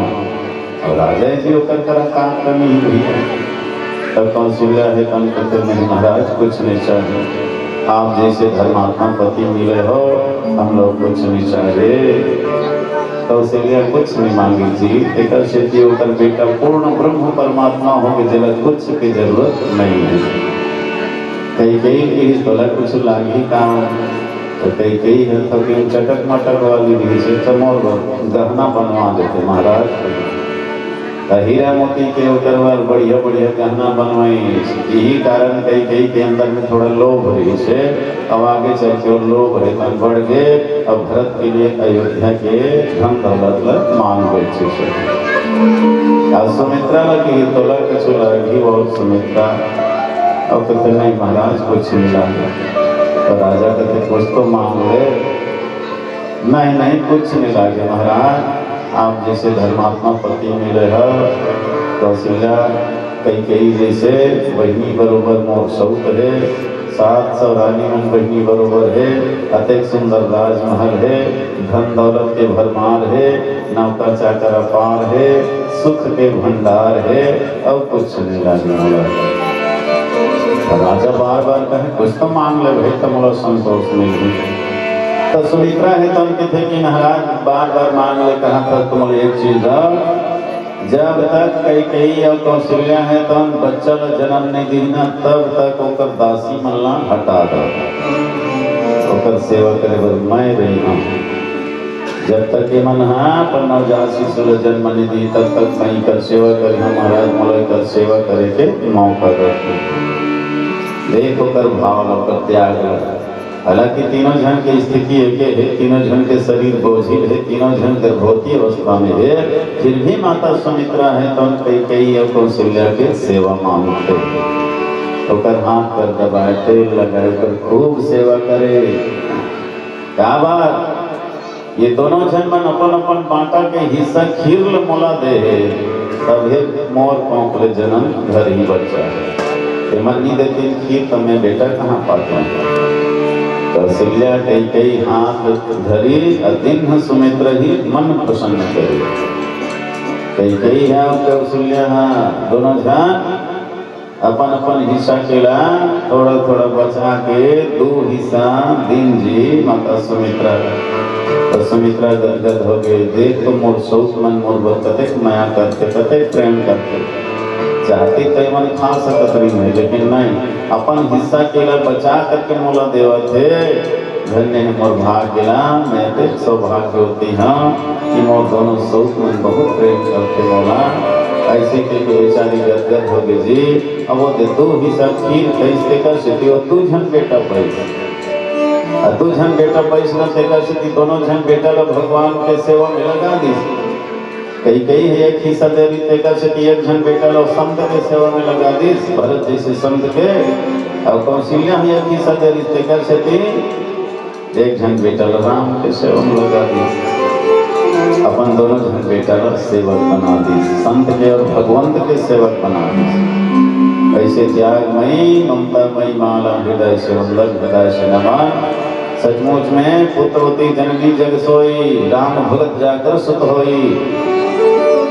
और राजा जी होकर कर काम करनी ही हुई है। तब कौशल्या है कम करते नहीं महाराज कुछ नहीं चाहिए, आप जैसे धर्मात्मा पति मिले हो हम लोग कुछ नहीं चाहिए। कौशल्या कुछ नहीं मांगी थी, एक से होकर बेटा पूर्ण ब्रह्म परमात्मा हो के जला कुछ की जरूरत नहीं है। कई की तोला कुछ लागी काम, तो कई है तो चटक मटक वाली भी से चमोर गहना बनवा देते महाराज। हीरा मोती के ऊपर बढ़िया बढ़िया गहना बनवाई, यही कारण कई के अंदर में थोड़ा लोभ रही से अब आगे चल के लोभ है तन बढ़ गए। अब भरत के लिए अयोध्या के धन दौलत मांग बैठे से सुमित्रा लगी तोला कुछ लगी और सुमित्रा अब कहते नहीं महाराज कुछ मिला। तो राजा कहते कुछ तो मांग ले। नहीं कुछ नहीं लागे महाराज, आप जैसे धर्मात्मा पति मिले हो। कौशल्या कई जैसे बहनी बरोबर मोर सौत है, 700 रानी मन बहनी बरोबर है, अत्यंत सुंदर राजमहल है, धन दौलत के भरमार है, नौका चाकर अपार है, सुख के भंडार है, और कुछ नहीं लाने वाला। राजा बार बार कहे कुछ तो मांग ले भाई, तो मोला संतोष मिल गई। तो सुमित्रा है तो उनके थे कि महाराज बार बार मांग ले, कहा था तुम एक चीज जब तक कई और कौशल्या है तो बच्चा जन्म नहीं दीना तब तक ओकर दासी मल्ला हटा दो, ओकर सेवा करे बर मैं रही हूँ। जब तक ये मन पर नवजात शिशु जन्म नहीं दी तब तक मैं कर सेवा करी हूँ महाराज, मोला कर सेवा करे के मौका देते। देखो कर भाव और त्याग। हालांकि तीनों जन की स्थिति एक है, तीनों जन के शरीर बोझिल है, तीनों जन गर्भवती अवस्था में है, फिर भी माता सुमित्रा है तो कई और कौशल्या के सेवा मांगते तो कर हाथ पर दबाए तेल लगाए कर खूब सेवा करे। क्या बात, ये दोनों जन मन अपन अपन बांटा के हिस्सा खीर मोला दे है, तब मोर पौंकले जन्म घर ही बच्चा है। मन नहीं देती खीर तो मैं बेटा कहाँ पाता हूँ। कौशल्या कई हाथ धरी दिन सुमित्र ही मन प्रसन्न करी। कई है कौशल्या दोनों जन अपन अपन हिस्सा केला थोड़ा थोड़ा बचा के दो हिस्सा दिन जी माता सुमित्रा। तो सुमित्रा गदगद हो गए, देख तो मोर सौत मन मोर कतेक माया करते कतेक प्रेम करते, चाहती तो मन खा सकत रही है लेकिन नहीं, अपन हिस्सा केला बचा करके मोला देवा थे। धन्य है मोर भाग गेला, मैं तो सौभाग्य होती हूँ कि मोर दोनों सौत मन बहुत प्रेम करते मोला। ऐसे के बेचारी गदगद हो गई जी। अब वो दे दो हिस्सा खीर कैसे कर सकती हो, तू झन बेटा पैसा तू झन बेटा पैसा से कर सकती, दोनों झन बेटा लो भगवान के सेवा में लगा दी। कई है एक हिस्सा दे रही ते कर सकती, एक झन बेटा लो संत के सेवा में लगा दी, भरत जैसे संत के। और कौशल्या एक हिस्सा दे रही ते कर सकती, एक झन बेटा लो राम के सेवा में लगा दी। अपन दोनों जन बेटा का सेवक बना दी, संत के और भगवंत के सेवक बना दी। ऐसे त्यागमयी ममतामयी माला हृदय से वल्लभ हृदय से नमन। सचमुच में पुत्रवती जननी जग सोई, राम भगत जाकर सुत होई।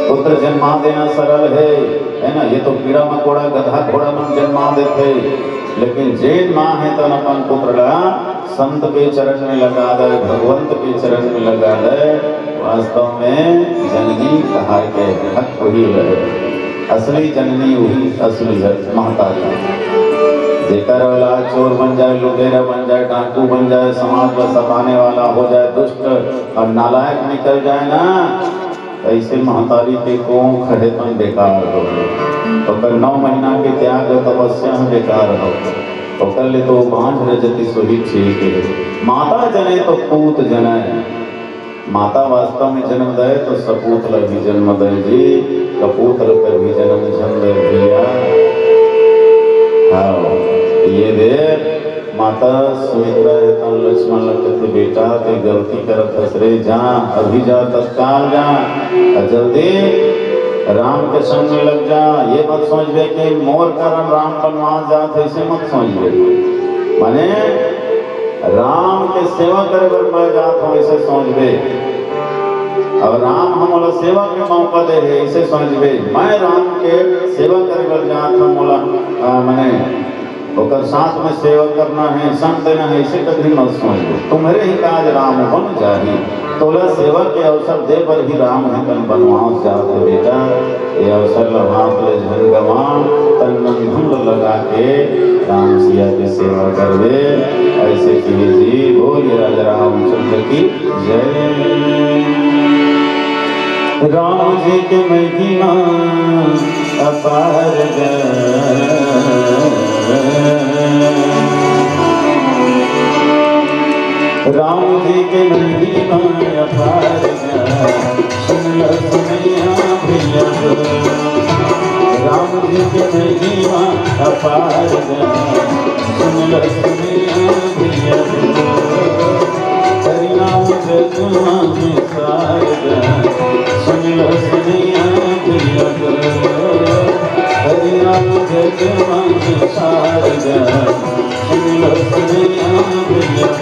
पुत्र जन्मा देना सरल है ना, ये तो कीड़ा मकोड़ा गधा घोड़ा मन जन्मा देते, लेकिन जेन माँ है तन अपन पुत्र ला संत के चरण में लगा दे, भगवंत के चरण में लगा दे। वास्तव में जननी कहा के हक वही है, असली जननी वही असली है महतारी। जेकर वाला चोर बन जाए, लुटेरा बन जाए, डाकू बन जाए, समाज को सताने वाला हो जाए, दुष्ट और नालायक निकल जाए ना, ऐसे महतारी के कोख है तन बेकार हो। तो 9 महीना के त्याग तपस्या बेकार हो, ओकर ले तो बांझ रजती सोही ठीक है। माता जने तो पूत जने, माता वास्तव में जन्म दे तो सपूत ल भी जन्म दे जी, कपूत ल पर भी जन्म जन्म दे दिया। हाँ ये दे माता सुमित्रा तन लक्ष्मण लगते बेटा ते गलती करत हसरे, जा अभी जा तत्काल जा, जल्दी राम के संग में लग जा। ये मत समझबे कि मोर कारण राम बनवास जात है, ऐसे मत समझबे। माने राम के सेवा करे बर मैं जात हूँ ऐसे समझबे, और राम हमारा सेवा के मौका दे है ऐसे समझबे। मैं राम के सेवा करे बर जात हूँ, मोला माने ओकर साथ में सेवा करना है, संग देना है, ऐसे कभी मत समझबे। तुम्हारे ही काज राम बन जाही, तोला सेवा के अवसर दे पर भी राम है तन बनवास जात है बेटा। ये अवसर हाथ ले झन गवा, तन मन धुंध लगा के राम सिया की सेवा करवे। ऐसे की जी बोलिए राजा रामचंद्र की जय। राम जी के महिमा अपार राम जी के महिमा अपार सुन लो सुनिया भैया। राम जी के महिमा अपार सुन लो सुनिया भैया। हरिनाम जगमा में सार सुन लो सुनिया भैया। हरिनाम जगमा में सार सुन लो सुनिया भैया।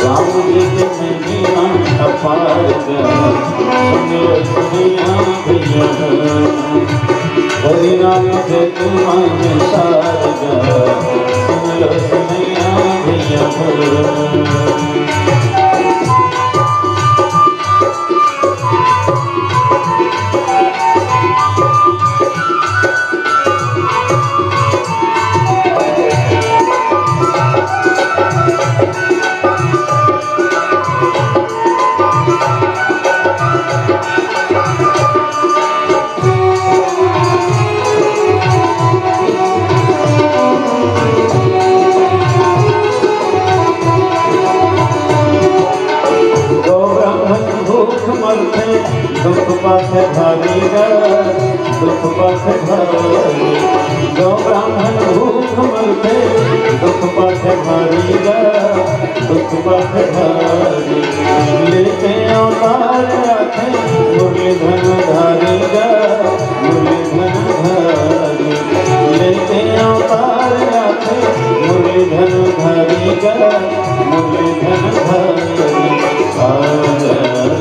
राम जी के महिमा अपार दुख पथ भारी दुख पथ भारी गो ब्राह्मण भूख मरते दुख पथ भारी दुख पथ भारी लेते अवतार आखे मुरली धन धारी मुरली धन धारी लेते अवतार आखे मुरली धन धारी मुरली धन धारी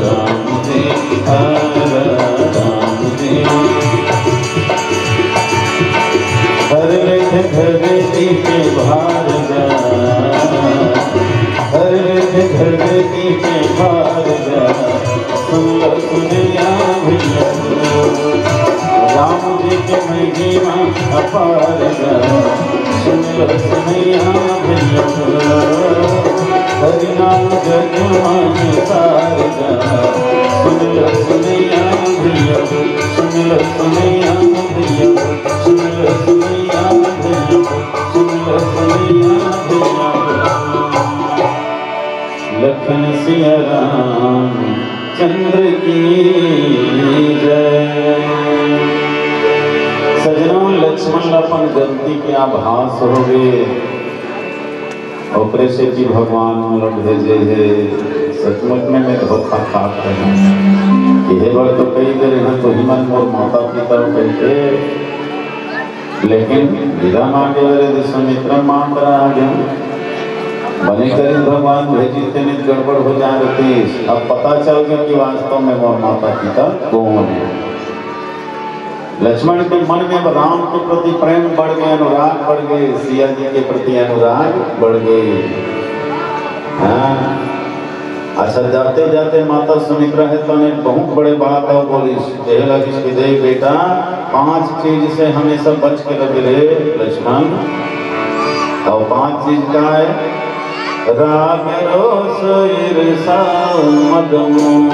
राम जी राम जी हर लेख धरती के भार हर लेख धरती के भार सुन सुनिया भैया राम जी के महिमा अपार सुन सुनिया भैया हरिनाम जगमान सार सुन सुनिया भैया सुन सुनिया भैया सुन सुनिया भैया सुन सुनिया भैया लखन सिया राम चंद्र की जय। सजनों लक्ष्मण अपन गलती के आभास हो गए ओकरे से कि भगवान लोग भेजे है सचमुच में मैं धोखा खाते हैं यह बार तो कई देर है तो हिमन मोर माता पिता कहते लेकिन विदा मांगे वाले विश्वामित्र मांग रहा गया बने करीब भगवान भेजी थे नहीं गड़बड़ हो जा रही अब पता चल गया कि वास्तव में मोर माता पिता कौन है। लक्ष्मण के मन में राम के प्रति प्रेम बढ़ गए अनुराग बढ़ गए सिया जी के प्रति अनुराग बढ़ गए। हाँ अच्छा जाते जाते माता सुमित्रा है तो बहुत बड़े बात है बोली देख बेटा 5 चीज से हमेशा बच के रहे लक्ष्मण और 5 चीज का है राग रोष ईर्षा मद मोह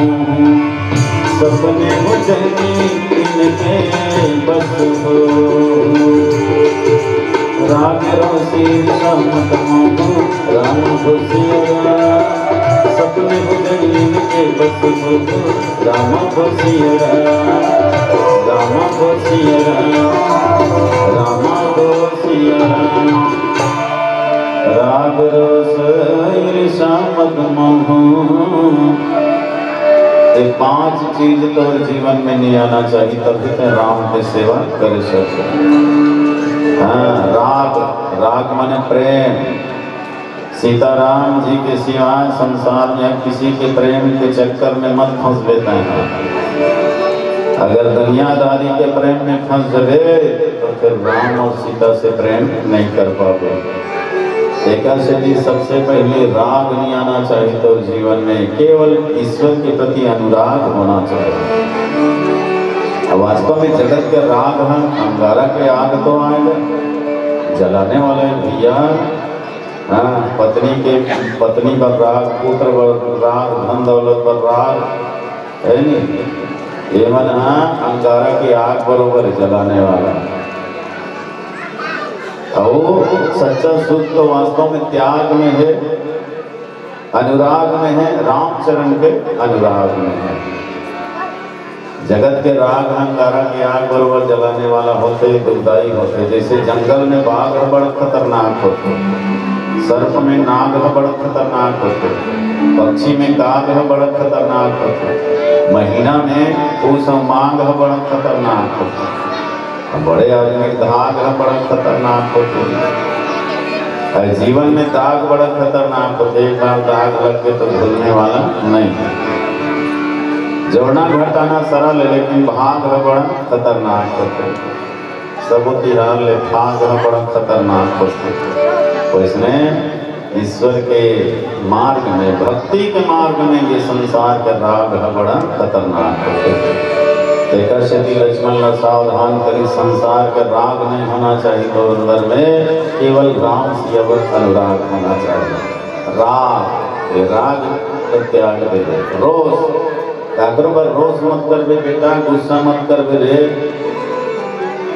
सपने मुझे इनके बस हो राग रोष ईर्षा मद मोह राम खुशिया सपने मुझे इनके बस हो राम खुशिया राम खुशिया राम खुशिया राग रोष ईर्षा मद मोह 5 चीज तो जीवन में नहीं आना चाहिए तभी तो राम की सेवा कर सके। हाँ राग राग माने प्रेम सीताराम जी के सिवाय संसार में किसी के प्रेम के चक्कर में मत फंस लेते हैं। अगर दुनियादारी के प्रेम में फंस जाए तो फिर राम और सीता से प्रेम नहीं कर पाओगे। देखा जी सबसे पहले राग नहीं आना चाहिए तो जीवन में केवल ईश्वर के प्रति अनुराग होना चाहिए। वास्तव में जगत के राग हैं अंगारा के आग तो आएगा जलाने वाले भैया। हाँ पत्नी पर राग पुत्र पर राग धन दौलत पर राग है नहीं ये मन हाँ अंगारा की आग बरोबर जलाने वाला। और सच्चा सुख तो वास्तव में त्याग में है अनुराग में है रामचरण के अनुराग में है। जगत के राग अंगारा की आग बरोबर जलाने वाला होते दुखदाई होते जैसे जंगल में बाघ बड़ खतरनाक होते सर्प में नाग बड़ खतरनाक होते पक्षी में काग बड़ खतरनाक होते महीना में पूस मांग बड़ खतरनाक होते बड़े आदमी दाग बड़ा खतरनाक होते हैं। जीवन में दाग बड़ा खतरनाक होते एक बार दाग लग गए तो भूलने वाला नहीं है। जोड़ना घटाना सरल है लेकिन भाग बड़ा खतरनाक होते सब तिहार ले भाग बड़ा खतरनाक होते तो इसमें ईश्वर के मार्ग में, भक्ति के मार्ग में ये संसार का राग है बड़ा खतरनाक होते। देखा श्री लक्ष्मण ला सावधान करी, संसार का राग नहीं होना चाहिए तो अंदर में केवल राम सियावत अनुराग होना चाहिए। राग, ये राग का त्याग दे दे। रोज काकरों पर रोज मत कर बे बेटा, गुस्सा मत कर बे रे।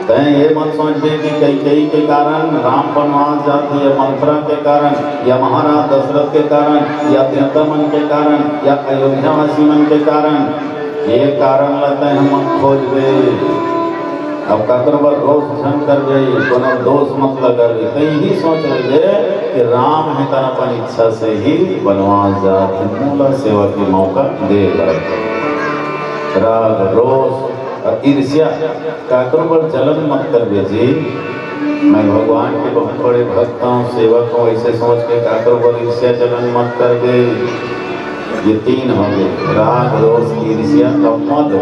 तय ये मत सोच बे कि कई के कारण राम वनवास जाती है, मथुरा के कारण या महाराज दशरथ के कारण या तीर्थमन के कारण या अयोध्या वासी मन के कारण, ये कारण लगता है हम खोज बे। अब काकर पर रोज झन कर बे, कोनो दोष मत लगा बे। कहीं ही सोच ले कि राम है तन अपन इच्छा से ही वनवास जाते, मूला सेवा की मौका दे रहे। राग, रोष और ईर्ष्या काकरों पर जलन मत कर बे जी। मैं भगवान के बहुत बड़े भक्त हूँ, सेवक हूँ, ऐसे सोच के काकरों पर ईर्ष्या जलन मत कर बे। ये तीन हो गए, राग, रोष, ईर्ष्या और मद।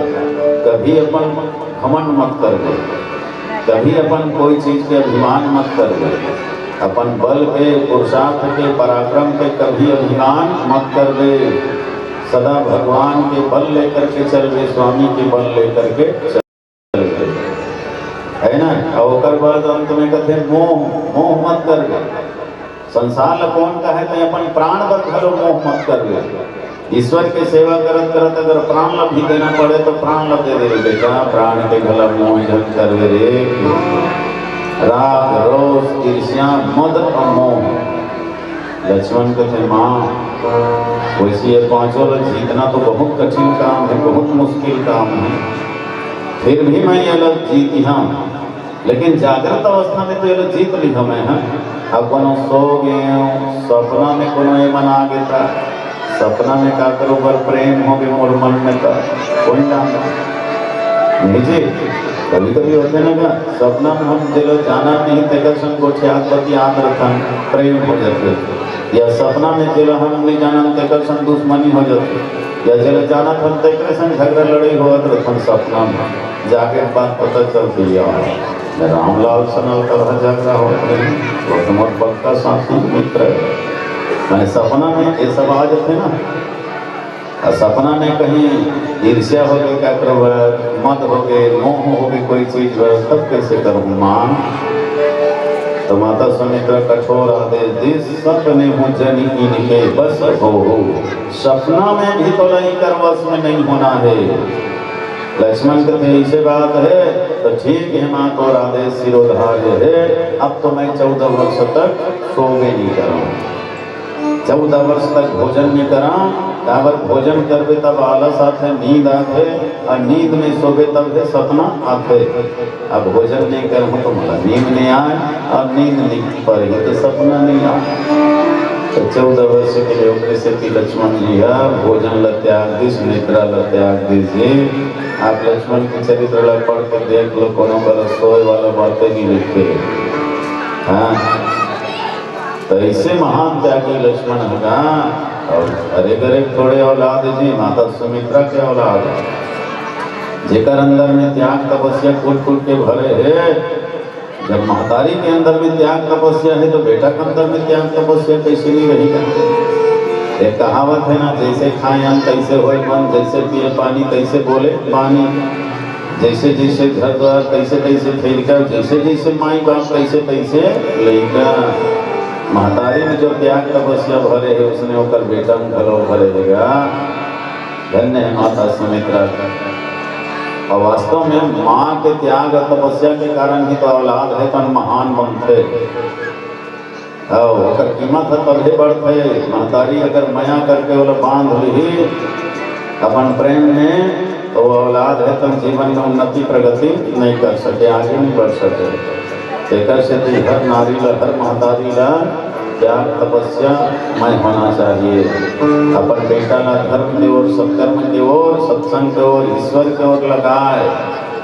कभी अपन घमंड मत कर दे, कभी अपन कोई चीज के अभिमान मत कर दे। अपन बल के, पुरुषार्थ के, पराक्रम के कभी अभिमान मत कर दे। सदा भगवान के बल लेकर के चल बे, स्वामी के बल लेकर के चल बे, है ना। और बाद अंत में कहते मोह मत कर बे। संसार कौन का है तो अपन प्राण पर घलो मोह मत कर बे। ईश्वर के सेवा करत करत अगर प्राण लब भी देना पड़े तो प्राण लब दे दे बेटा, प्राण के गला मोह जन कर रे। राग, रोष, ईर्ष्या, मद और मोह। लक्ष्मण कहते माँ वैसे ये पांचों लोग जीतना तो बहुत कठिन काम है, बहुत मुश्किल काम है, फिर भी मैं ये लोग जीती हाँ। लेकिन जागृत अवस्था में तो ये लोग जीत ली हमें हैं। अब कोनो सो गए, सपना में कोनो ये मन आ गया था, सपना में का करो पर प्रेम हो गए मोर मन में था, कौन जानता नहीं जी। कभी कभी होते ना का सपना में हम जिलो जाना नहीं तेकर संग गोठे आत्मति याद रखा प्रेम हो जाते, या सपना में जिलो हम नहीं जाना तेकर संग दुश्मनी हो जाती, या जिलो जाना हम तेकर संग झगड़ा लड़ाई होत रखन सपना में जाके बात पता चलती है रामलाल सनल का झगड़ा होते हैं वो तुम्हारे पक्का साथी मित्र है। मैंने सपना में ये सब आ जाते ना, और सपना में कहीं ईर्ष्या हो गई, क्या करो मत हो गए, मोह हो गई कोई चीज, तब कैसे करूँ माँ। तो माता सुमित्रा कठोर आदेश दी, सपने हूँ जनी इनके बस हो। सपना में भी तो नहीं कर बस में नहीं होना है। लक्ष्मण कहते ऐसे बात है तो ठीक है माँ, तो आदेश सिरोधार्य है। अब तो मैं 14 वर्ष तक सोवे नहीं करूँ, 14 वर्ष तक भोजन नहीं करा। अगर भोजन करबे तब आलस आते, नींद आते, और नींद में सोबे तब है सपना आते। अब भोजन नहीं करूँ तो मतलब नींद नहीं आए, और नींद नहीं पड़ेगी तो सपना नहीं आए। तो 14 वर्ष के लिए उम्र से कि लक्ष्मण जी भोजन ल त्याग दी, सुमित्रा ल त्याग दीजिए। आप लक्ष्मण के चरित्र ला पढ़ कर देख लो, कोनो पर सोए वाला बातें नहीं लिखते। हाँ, तो ऐसे महान त्यागी लक्ष्मण होगा। और अरे गरीब थोड़े औलाद जी, माता सुमित्रा के औलाद जेकर अंदर में त्याग तपस्या कूट कूट के भरे है। जब महतारी के अंदर में त्याग तपस्या है तो बेटा के अंदर में त्याग तपस्या कैसे नहीं रहेगा। एक कहावत है ना, जैसे खाए अन्न तैसे होए मन, जैसे पिए पानी तैसे बोले पानी, जैसे जैसे घर द्वार तैसे तैसे फेंका, जैसे जैसे माई बाप तैसे तैसे लइका। महतारी में जो त्याग तपस्या भरे है उसने होकर बेटा में घरो भरेगा। धन्य है माता सुमित्रा। और वास्तव में माँ के त्याग और तपस्या के कारण ही तो औलाद है तन महान बनते, और कीमत है तभी बढ़ते। महतारी अगर माया करके वो बांध ली अपन प्रेम में, तो वो औलाद है तब जीवन में उन्नति प्रगति नहीं कर सके, आगे नहीं बढ़ सके। एक से हर नारी ला, हर महतारी ला त्याग तपस्या मैं होना चाहिए। अपन बेटा ला धर्म की ओर, सत्कर्म की ओर, सत्संग की ओर, ईश्वर की ओर लगाए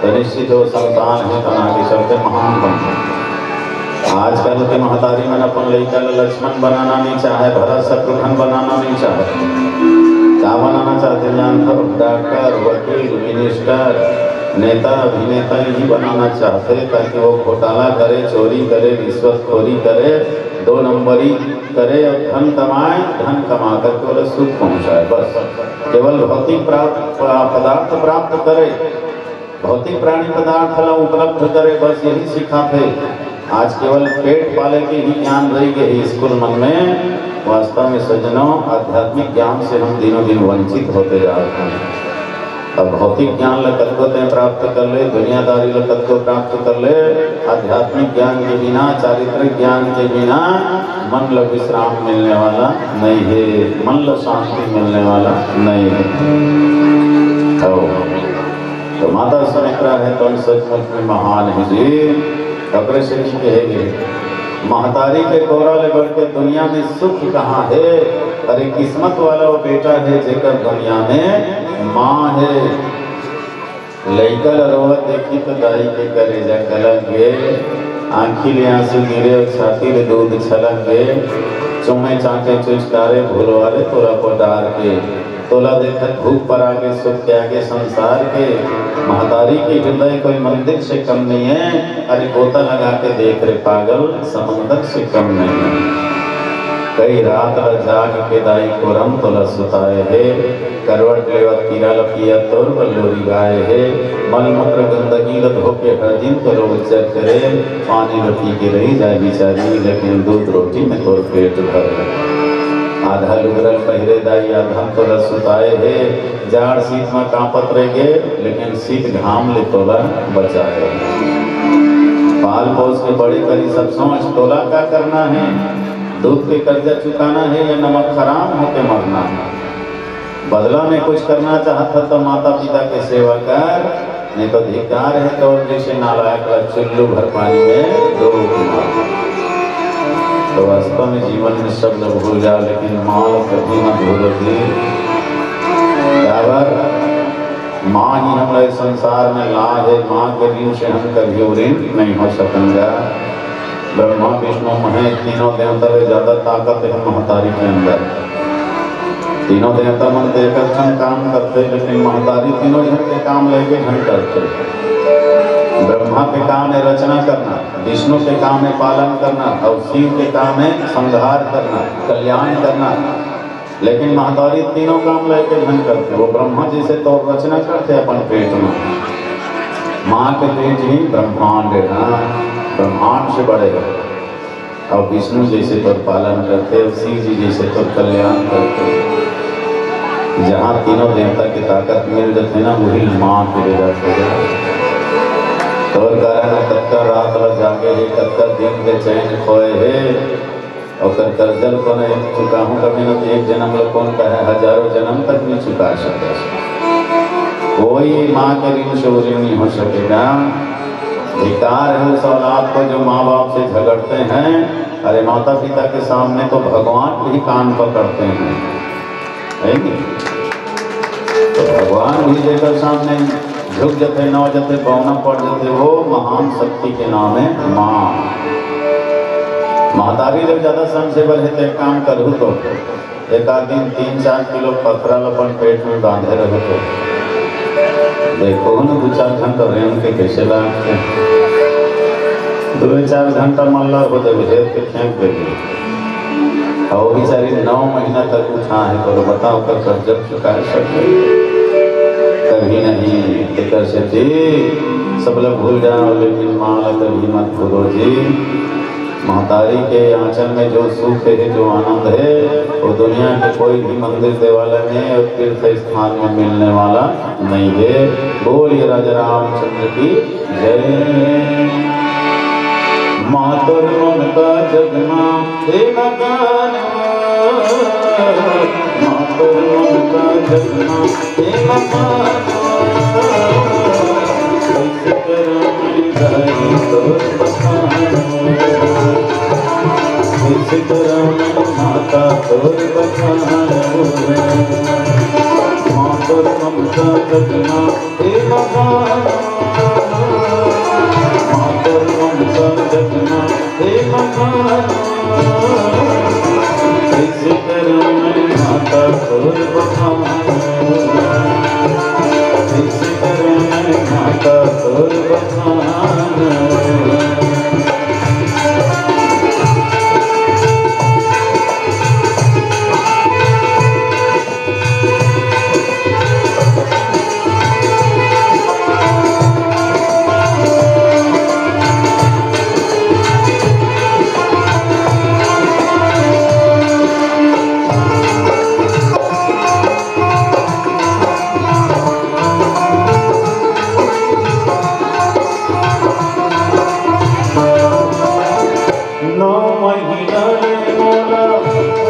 तो निश्चित वो संतान है तो आगे चलते महान बनते। आजकल के महतारी में अपन लड़का लक्ष्मण बनाना नहीं चाहे, भरत शत्रुघ्न बनाना नहीं चाहे। क्या बनाना चाहते जानते हो? डॉक्टर, वकील, मिनिस्टर, नेता, अभिनेता ही बनाना चाहते, ताकि वो घोटाला करे, चोरी करे, रिश्वतखोरी करे, दो नंबरी करे और धन कमाए, धन कमा कर केवल सुख पहुंचाए, बस केवल भौतिक पदार्थ प्राप्त करे, भौतिक प्राणी पदार्थ ला उपलब्ध करे, बस यही सीखा थे। आज केवल पेट पाले के ही ज्ञान रह गए ही स्कूल मन में। वास्तव में सज्जनों, आध्यात्मिक ज्ञान से हम दिनों दिन वंचित होते जा रहे हैं। अब भौतिक ज्ञान ल कतको ते प्राप्त कर ले, दुनियादारी ल कतको प्राप्त कर ले, आध्यात्मिक ज्ञान के बिना, चारित्रिक ज्ञान के बिना मन ल विश्राम मिलने वाला नहीं है, मन ल शांति मिलने वाला नहीं है। तो माता सुमित्रा है तो सचमुच में महान है जी। कब्र से नहीं कहेंगे महतारी के कोरा ले बढ़ के दुनिया में सुख कहाँ है। अरे किस्मत वाला वो बेटा है जेकर दुनिया में माँ है। लइका रोवत देखी तो दाई के कलेजा कलक गे, आँखी ले आंसू गिरे और छाती ले दूध छलक गे, चुमे चाटे चुचकारे भूलवाले तोरा को डार के, तोला देखत भूख पर आगे सुख के आगे संसार के। महतारी की हृदय कोई मंदिर से कम नहीं है। अरे गोता लगा के देख रे पागल, समंदर से कम नहीं है। कई रात जाग के दाई को रम तोला सुताए है, करवट लेवत कीड़ा लपिया तोर बल्लोरी गाए है, मलमूत्र गंदगी ल धोके हर दिन तो उज्जर करे, पानी रोटी के रही जाए बेचारी, लेकिन दूध रोटी में तोर पेट भर। आधा लुगरल पहरे दाई आधा तोला सुताए है, जाड़ शीत में कांपत रह गे, लेकिन शीत घाम ले तोला बचाए। पाल पोस के बड़ी करी सब सोच, तोला क्या करना है, दूध के कर्जा चुकाना है या नमक हराम होके मरना है। बदला में कुछ करना चाहता तो माता पिता के सेवा कर, नहीं तो धिक्कार है तो जैसे नालायक ला चुल्लू भर पानी में डूब मार। तो वास्तव में जीवन में सब लोग भूल जाओ, लेकिन माँ कभी मत भूलोगी। माँ ही हमारे संसार में ला है, माँ के ऋण से हम कभी ऋण नहीं हो सकेंगे। ब्रह्मा विष्णु महेश तीनों देवता से ज्यादा ताकत है महतारी के अंदर। तीनों देवता मन देकर क्षण काम करते, लेकिन महतारी तीनों जन के काम लेके घन करते। ब्रह्मा के काम है रचना करना, विष्णु के काम है पालन करना, और शिव के काम है संहार करना, कल्याण करना। लेकिन महतारी तीनों काम लेके घन करते। वो ब्रह्मा जी से तो रचना करते अपन पेट में, माँ के पेट ही ब्रह्मांड है ना, ब्रह्मांड से बड़े है। और विष्णु जैसे तो पालन करते, और शिव जी जैसे तो कल्याण करते। जहाँ तीनों देवता की ताकत मिल जाते ना, वही माँ के ले जाते। और कारण कत्का रात ला जागे है, कत्का दिन के चैन खोए है, और कर्जल को नहीं चुका हूँ कभी न तो एक जन्म लोग कौन कहे, हजारों जन्म तक नहीं चुका सकते। कोई माँ के ऋण से ऋण नहीं हो सकेगा। धिक्कार है उस औलाद को जो माँ बाप से झगड़ते हैं। अरे माता पिता के सामने तो भगवान भी कान पकड़ते हैं, है नहीं? तो भगवान भी लेकर सामने झुक जाते, न जाते, बौना पड़ जाते। वो महान शक्ति के नाम है माँ। महतारी जब ज्यादा सेंसेबल है तो एक काम करूँ तो एक आध दिन 3-4 किलो पथरा अपन पेट में बांधे रहो तो देखो न 2-4 घंटा रेम के कैसे लागते। 2-4 घंटा मल्ला हो जब घेर के फेंक देगी, और बेचारी 9 महीना तक उठा है तो बताओ कर कर्ज चुका सके कभी नहीं। लेकर से जी सब लोग भूल जाओ, लेकिन माँ कभी मत भूलो जी। महतारी के आंचल में जो सुख है, जो आनंद है, वो दुनिया के कोई भी मंदिर देवालय में और तीर्थ स्थान में मिलने वाला नहीं है। बोलिए राजा रामचंद्र की जय। मातुर ममता जगमा हे मकान, मातुर ममता जगमा हे मकान, माता तोर बखान, मातुर ममता जगना हे मकान, मातुर ममता जगना हे मकान, कैसे करूं मैं माता तोर बखान, कैसे करूं मैं माता तोर बखान।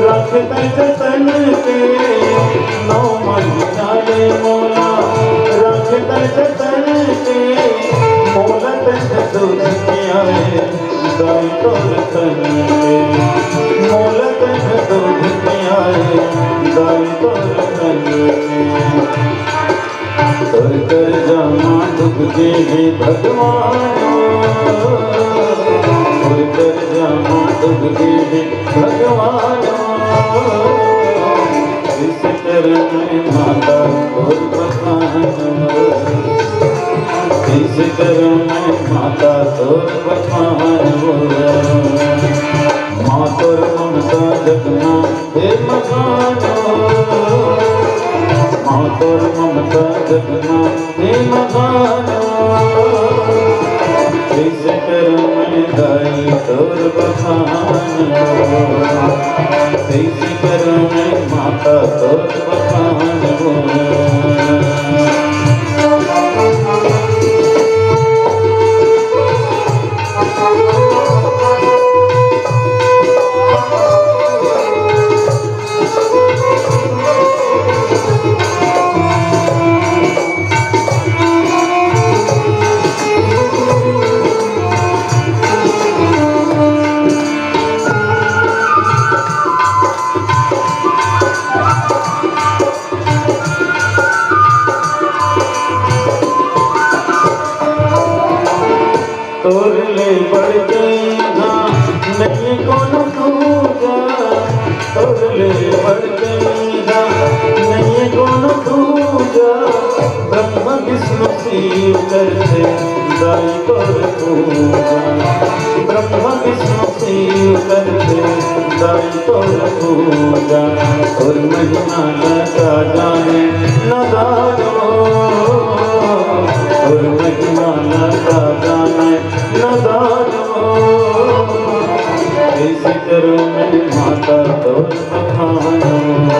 रखते जतन के नौ मन जाने मोला रखते जतन के मोला तन दूध पियाए दाई तोर तन के मोला तन दूध पियाए दाई तोर तन के तोर कर जामा दुख देवे भगवान तोर कर जामा दुख देवे भगवान इस चरण में माता तोर बखान इस चरण में माता तोर बखान माँ तोर ममता जगना हे मकान माँ तोर ममता जगना हे मकान इस चरण में गाई तोर बखान इस चरण में माता तोर बखान तोर ले बढ़ गई ना नहीं कोनो दूजा तोर ले बढ़ गई ना नहीं कोनो दूजा ब्रह्म विष्णु शिव करते दाई तोर पूजा ब्रह्म विष्णु शिव करते दाई तोर पूजा और महिमा लगा जाने न दानो और महिमा लगा जाने न दानो ऐसे करो मैं माता तोर बखान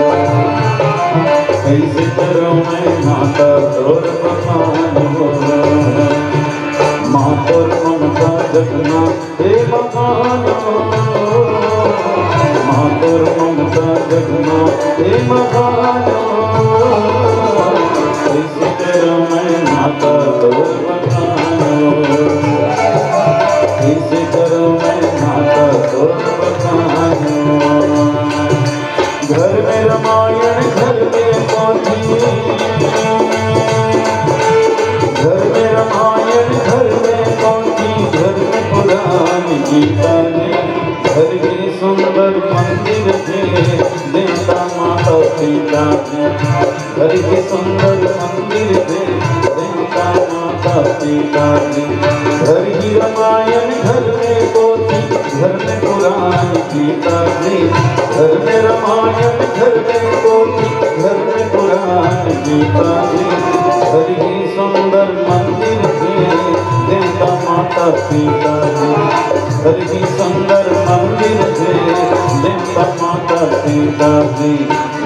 ऐसे करो मैं माता तोर बखान माँ तोर ममता जगना हे मकान माँ तोर ममता जगना हे मकान ऐसे करो मैं माता तोर बखान ऐसे करो मैं माता तोर बखान घर में रामायण घर में पोथी घर में रामायण घर में पोथी घर में पुराण गीता ने घर के सुंदर मंदिर थे देवता माता पिता थे घर के सुंदर मंदिर थे देवता माता पिता थे घर ही रामायण घर में पोथी घर में पुराण गीता थे घर में रामायण घर में पोथी घर में पुराण गीता थे घर ही सुंदर मंदिर थे देवता माता पिता थे घर ही सुंदर मंदिर थे देवता माता पिता थे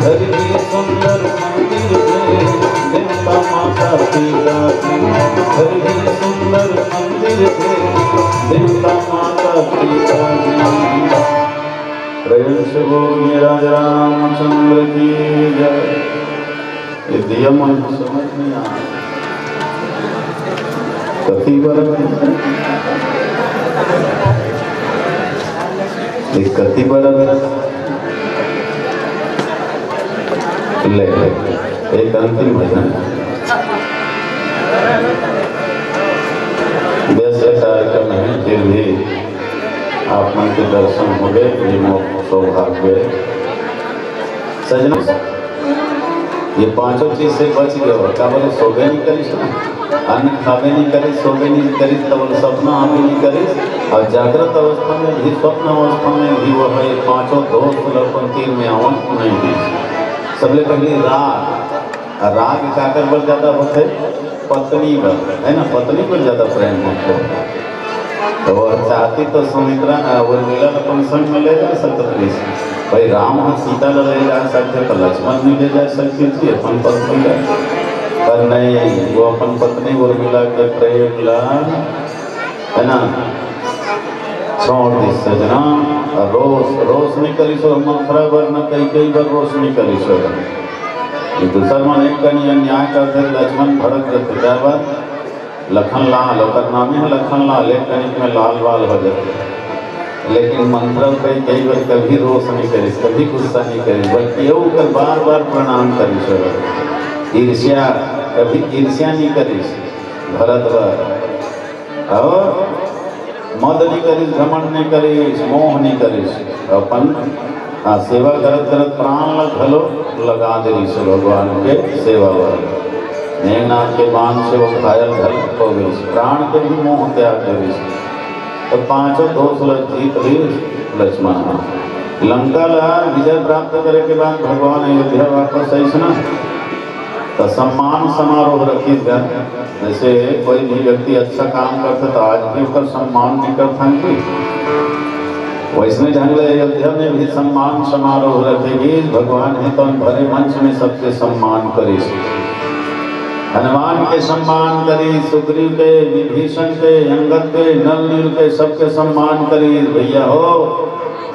घर ही सुंदर मंदिर थे देवता माता पिता थे घर ही सुंदर मंदिर थे देवता माता पिता थे प्रेम से बोलिए राजा रामचंद्र की जय। ये दिया मन को समझ नहीं आ कथी बरत कथी बरत ले एक अंतिम भजन व्यस्त कार्यक्रम है फिर भी आप मन के दर्शन हो गए ये मोक्ष सौभाग्य सजना ये पांचों चीज से बच गए क्या बोले सोबे नहीं करिस ना अन्न खावे नहीं करिस सोबे नहीं करिस तब बोले सपना आवे नहीं करिस और जागृत अवस्था में भी स्वप्न अवस्था में भी वो है पांचों दोष पंक्ति में आवन नहीं दी सबले पहले राग राग काकर पर ज्यादा होते पत्नी पर है ना पत्नी पर ज्यादा प्रेम होते तो वो चाहती तो सुमित्रा उर्मिला अपन संग में ले जा सकते भाई राम और सीता ले जा सकते तो लक्ष्मण भी ले जा सकती थी अपन पत्नी पर नहीं वो अपन पत्नी उर्मिला के प्रेम ला है ना छोड़ दी सजना रोश नहीं करी सो मंत्रा बर न कई बार रोश नहीं करी सो दूसर मन एक कनी अन्याय करते लक्ष्मण भड़क जाते क्या बात लखन लाल और नामे है लखन लाल एक कनिक में लाल बाल हो जाते लेकिन मंत्र कई बार कभी रोष नहीं करी कभी गुस्सा नहीं करी बल्कि यो कर बार बार प्रणाम करी सो ईर्ष्या कभी ईर्ष्या नहीं करी भरत बार और मद नहीं करी घमंड नहीं करी मोह नहीं करी अपन सेवा करत करत प्राण घलो लगा दे से भगवान के सेवा वाले मेघनाथ के बाण से वो घायल घल हो गई प्राण के भी मोह त्याग करी तो पांचों दोष जीत ली लक्ष्मण लंका ला विजय प्राप्त करे के बाद भगवान अयोध्या वापस आई ना तो सम्मान समारोह रखी गया जैसे कोई भी व्यक्ति अच्छा काम करता तो आज भी उसका सम्मान नहीं करता कि वैष्णव ढंग अयोध्या में भी सम्मान समारोह रखेगी भगवान है तो भरे मंच में सबके सम्मान करी हनुमान के सम्मान करी सुग्रीव के विभीषण के अंगद के नल नील के सबके सम्मान करी भैया हो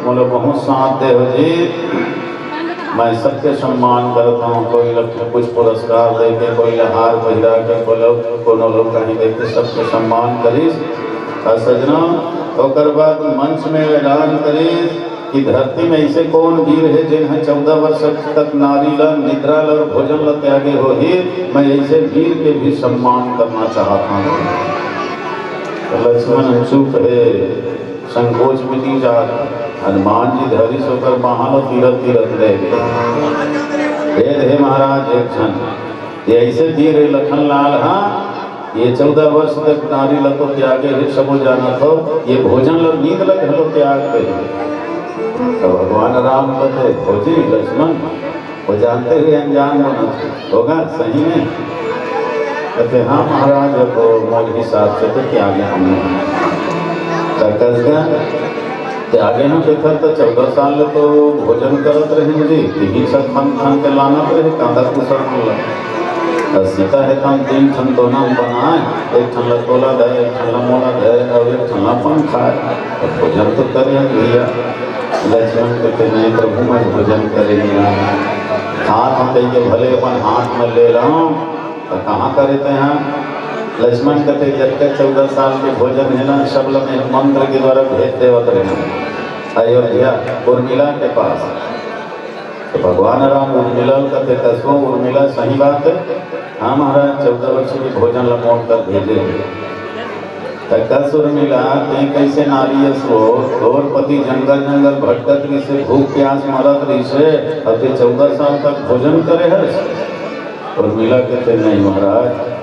बोलो बहुत साथ दे हो जी मैं सबके सम्मान करता हूँ कोई लोग कुछ पुरस्कार दे के कोई हार पहिरा के कोनो लोग कहीं दे के सबके सम्मान करी और सजना और बाद मंच में ऐलान करी कि धरती में ऐसे कौन वीर है जिन्हें 14 वर्ष तक नारी ला निद्रा ला भोजन ला त्यागे हो ही मैं ऐसे वीर के भी सम्मान करना चाहता हूँ तो लक्ष्मण चुप है संकोच मिटी जा हनुमान जी धरी सोकर महान तीरथ तीरथ ले हे महाराज एक क्षण ये ऐसे वीर है लखन लाल हाँ ये 14 वर्ष तक नारी ला तो त्यागे है सबो जाना तो ये भोजन ला नींद लग हलो त्याग पे तो भगवान राम कहते खोजी लक्ष्मण वो जानते हुए अनजान होना होगा सही में कहते हाँ महाराज अब मोल हिसाब से तो त्यागे हमने त्यागे हम देखा तो 14 साल तो भोजन करत रहे जी यही सब खान के लाना रहे कांदा कुसर सीता है तो हम 3 ठन दोना बनाए एक ठन लतोला दे एक ठन मोला दे और एक ठन पंखा तो भोजन तो करे भैया लक्ष्मण कहते नहीं प्रभु मैं भोजन करेंगे हाथ हम कहिए भले अपन हाथ में ले रहा हूँ तो कहाँ करते हैं लक्ष्मण कहते जब तक 14 साल के भोजन है ना सब लोग मंत्र के द्वारा भेज देवत रहे अयोध्या उर्मिला के पास तो भगवान राम उर्मिला कहते कसो उर्मिला सही बात है हाँ महाराज 14 वर्ष के भोजन लमोट कर भेजे कस उर्मिला ते कैसे नारी सो तोर पति जंगल जंगल भटकत रही से भूख प्यास मरत रही से अब 14 साल तक भोजन करे है उर्मिला कहते नहीं महाराज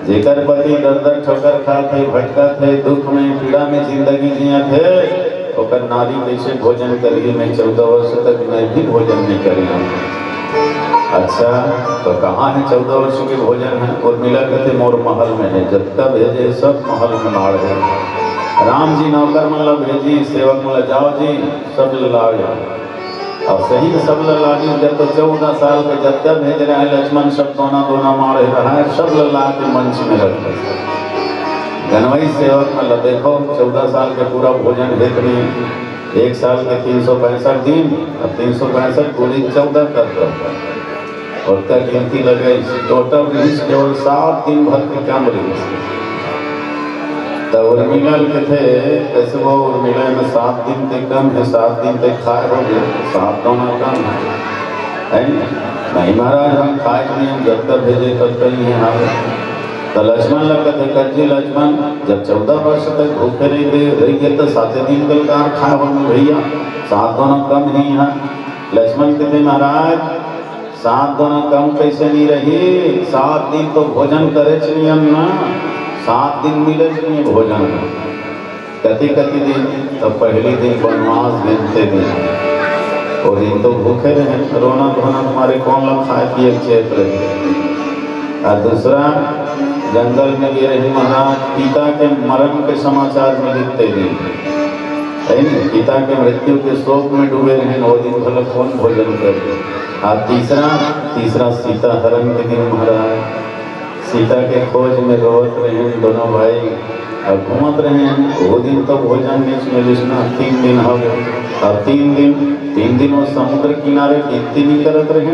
जेकर पति दर दर ठोकर खाते भटका थे दुख में पीड़ा में जिंदगी जिया थे और नारी कैसे भोजन करिए मैं 14 वर्ष तक मैं भी भोजन नहीं करी अच्छा तो कहाँ है 14 वर्ष के भोजन है उर्मिला कहते मोर महल में है जब तक भेजे सब महल में माड़ है राम जी नौकर मतलब भेजी सेवक मतलब जाओ जी सब लाओ और सही सब लागी जब तो 14 साल के जब तक भेज रहे हैं लक्ष्मण सब दोना मार रहा है सब ला के मंच में रखते गनवई सेवक मतलब देखो 14 साल के पूरा भोजन भेजनी 1 साल के 365 दिन अब 365 पूरी 14 कर दो और तक गिनती लगे टोटल केवल 7 दिन भर के काम रही तो उर्मिला के थे कैसे वो उर्मिला में 7 दिन तक कम है 7 दिन तक खाए हो गए 7 दोना कम है नहीं महाराज हम खाए नहीं हम जब तक भेजे तब तक ही हैं तो लक्ष्मण लगा थे कच्ची लक्ष्मण जब 14 वर्ष तक भूखे रही गए तो 7 दिन कल कार खाए हो भैया 7 दोना कम ही हैं लक्ष्मण कहते महाराज 7 दोना कम कैसे नहीं रही 7 दिन तो भोजन करे चाहिए ना 7 दिन मिले चाहिए भोजन कति दिन तो पहले दिन वनवास गिनते दिन और दिन तो भूखे रहे रोना धोना तुम्हारे कौन लोग खाए पिए क्षेत्र और दूसरा जंगल में गिरे ही महाराज पिता के मरण के समाचार में लिखते दिन पिता के मृत्यु के शोक में डूबे रहे 9 दिन भले कौन भोजन करे और तीसरा सीता हरण के दिन महाराज सीता के खोज में रोत रहे हैं दोनों भाई और घूमत रहे हैं। वो दिन तो भोजन बीच में विष्णु 3 दिन हो गए और 3 दिन वो समुद्र किनारे गिनती नहीं करत रहे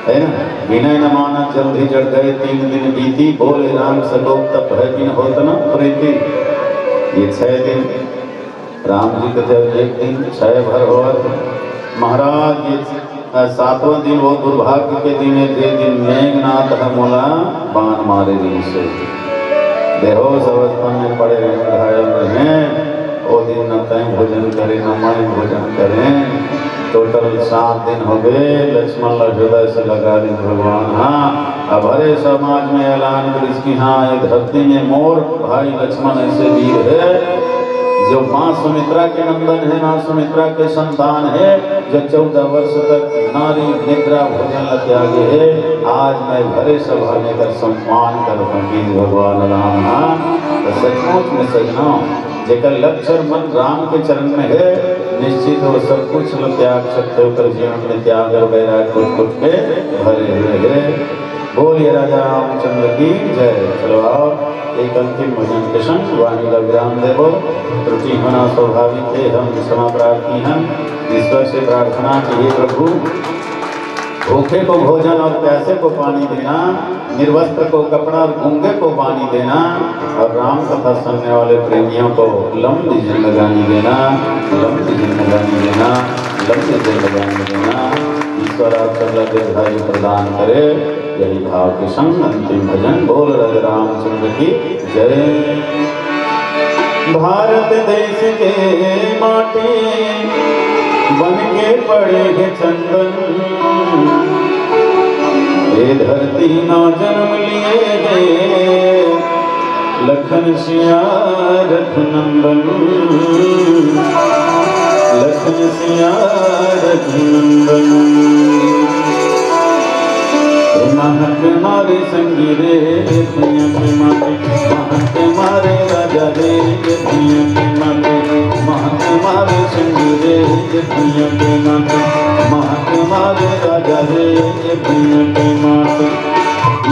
है ना। विनय न माना जल्दी जड़ गए 3 दिन बीती, बोले राम सगोप तप है बिन होत न प्रीति। ये 6 दिन राम जी का जब 1 दिन 6 भर हो महाराज, ये 7वां दिन वो दुर्भाग्य के दिन है जे दिन मेघनाथ मोला बाण मारे दिन से बेहोश अवस्था में पड़े रहे घायल रहे। वो दिन न तय भोजन करें न मैं भोजन करें। टोटल 7 दिन हो गए। लक्ष्मण हृदय से लगा दी भगवान। हाँ अब हरे समाज में ऐलान कर इसकी हाँ एक धरती में मोर भाई लक्ष्मण ऐसे वीर है जो माँ सुमित्रा के नंदन है, माँ सुमित्रा के संतान है, जो 14 वर्ष तक नारी निद्रा भोजन त्यागे है। आज मैं भरे सभा में कर सम्मान करता हूँ भगवान राम। हाँ तो सचमुच में सजना जेकर लक्ष्य मन राम के चरण में है, निश्चित हो सब कुछ त्याग सकते हो। कर जीवन में त्याग वगैरह कुछ के भरे हुए है। बोलिए राजा रामचंद्र की जय। चलो आओ एक अंतिम भजन के संग वाणी का विराम देवो। त्रुटि होना स्वाभाविक है, हम क्षमा प्रार्थी हैं। ईश्वर से प्रार्थना की हे प्रभु भूखे को भोजन और प्यासे को पानी देना, निर्वस्त्र को कपड़ा और गूंगे को पानी देना और राम कथा सुनने वाले प्रेमियों को लंबी जिंदगानी देना, लंबी जिंदगानी देना, लंबी जिंदगानी देना। ईश्वर आप सबला दीर्घायु प्रदान करे। यही भाव के संग अंतिम भजन बोल राजा रामचंद्र की जय। भारत देश के माटी बन के पड़े है चंदन, ये धरती ना जन्म लिए गए लखन सिया रघुनंदन, लखन सिया रघुनंदन। महक मारे संगीरे दुनिया के माते, महक मारे राजा रे दुनिया के माते, महक मारे संगीरे दुनिया के माते, महक मारे राजा रे दुनिया के माते।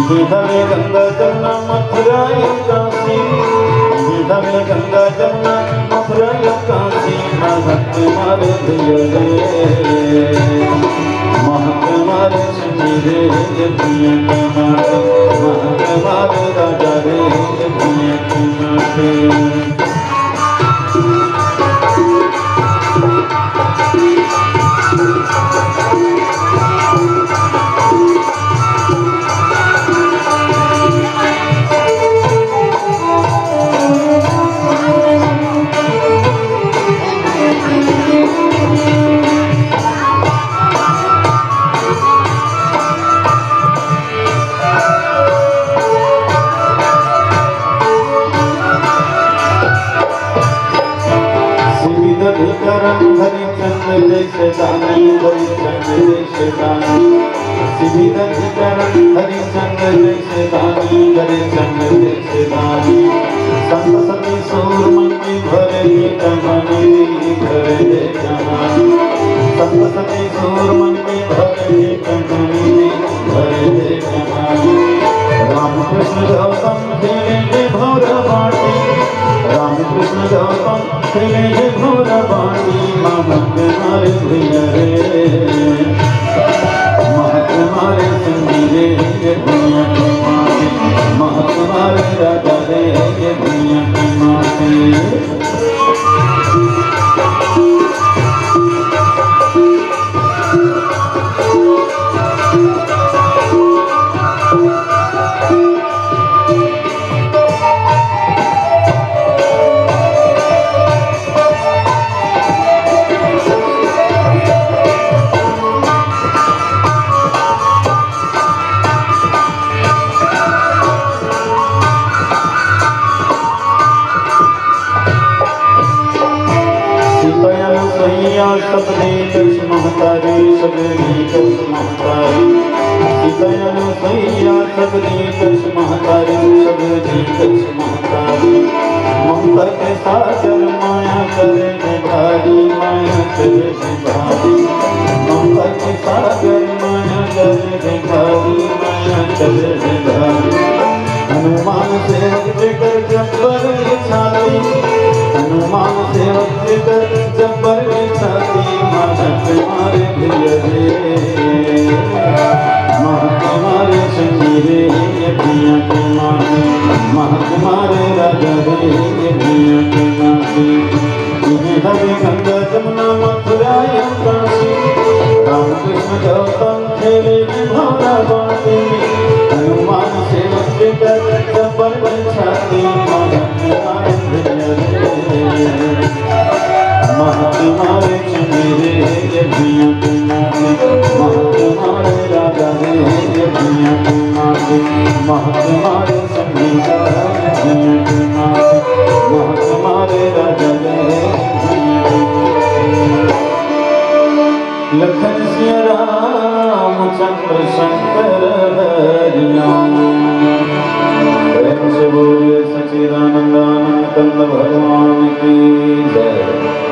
गीता में गंगा जमुना मथुरा काशी, गीता में गंगा जमुना मथुरा काशी। महक मारे भैया रे, महक मारे संगीरे दुनिया के माते, महक मारे राजा रे दुनिया के माते। जैसे दानी हरिचंद्र जैसे दानी, हरिचंद्र जैसे दानी, हरिचंद्र जैसे दानी। संत सती सूरमन की भरे कहानी, भरे कहानी। संत सती सूरमन की भरे कहानी, भरे कहानी। रामकृष्ण गौतम खेले भौर बाटी, रामकृष्ण गौतम खेले भौर बाटी। महक मारे भैया रे, महक मारे संगीरे दुनिया के माते, महक मारे राजा रे दुनिया के माते। सबने महतारी, सबने महतारी। सीतायनु सैया सबने महतारी, सबने महतारी। ममता के सागर माया करे भारी, माया करे भारी। ममता के सागर माया करे भारी, माया करे भारी। तुम्हारे धियरे महकुमारे संगीरे ये पिया के माते महकुमारे राजा रे ये पिया के माते तुम्हें हरि गंगा जमुना मथुरा काशी राम कृष्ण गौतम खेले भौरा बाटे हनुमान सेवक के कर पर छाती महकुमारे धियरे महकुमारे संगीरे ये पिया के माते महकुमारे राजा रे ये पिया के माते महकुमारे संगीता ये पिया के माते महकुमारे राजा रे ये पिया के माते लखन सिया राम चंद्र शंकर हरि नाम प्रेम से बोलिए सच्चिदानंद आनंद कंद भगवान की जय।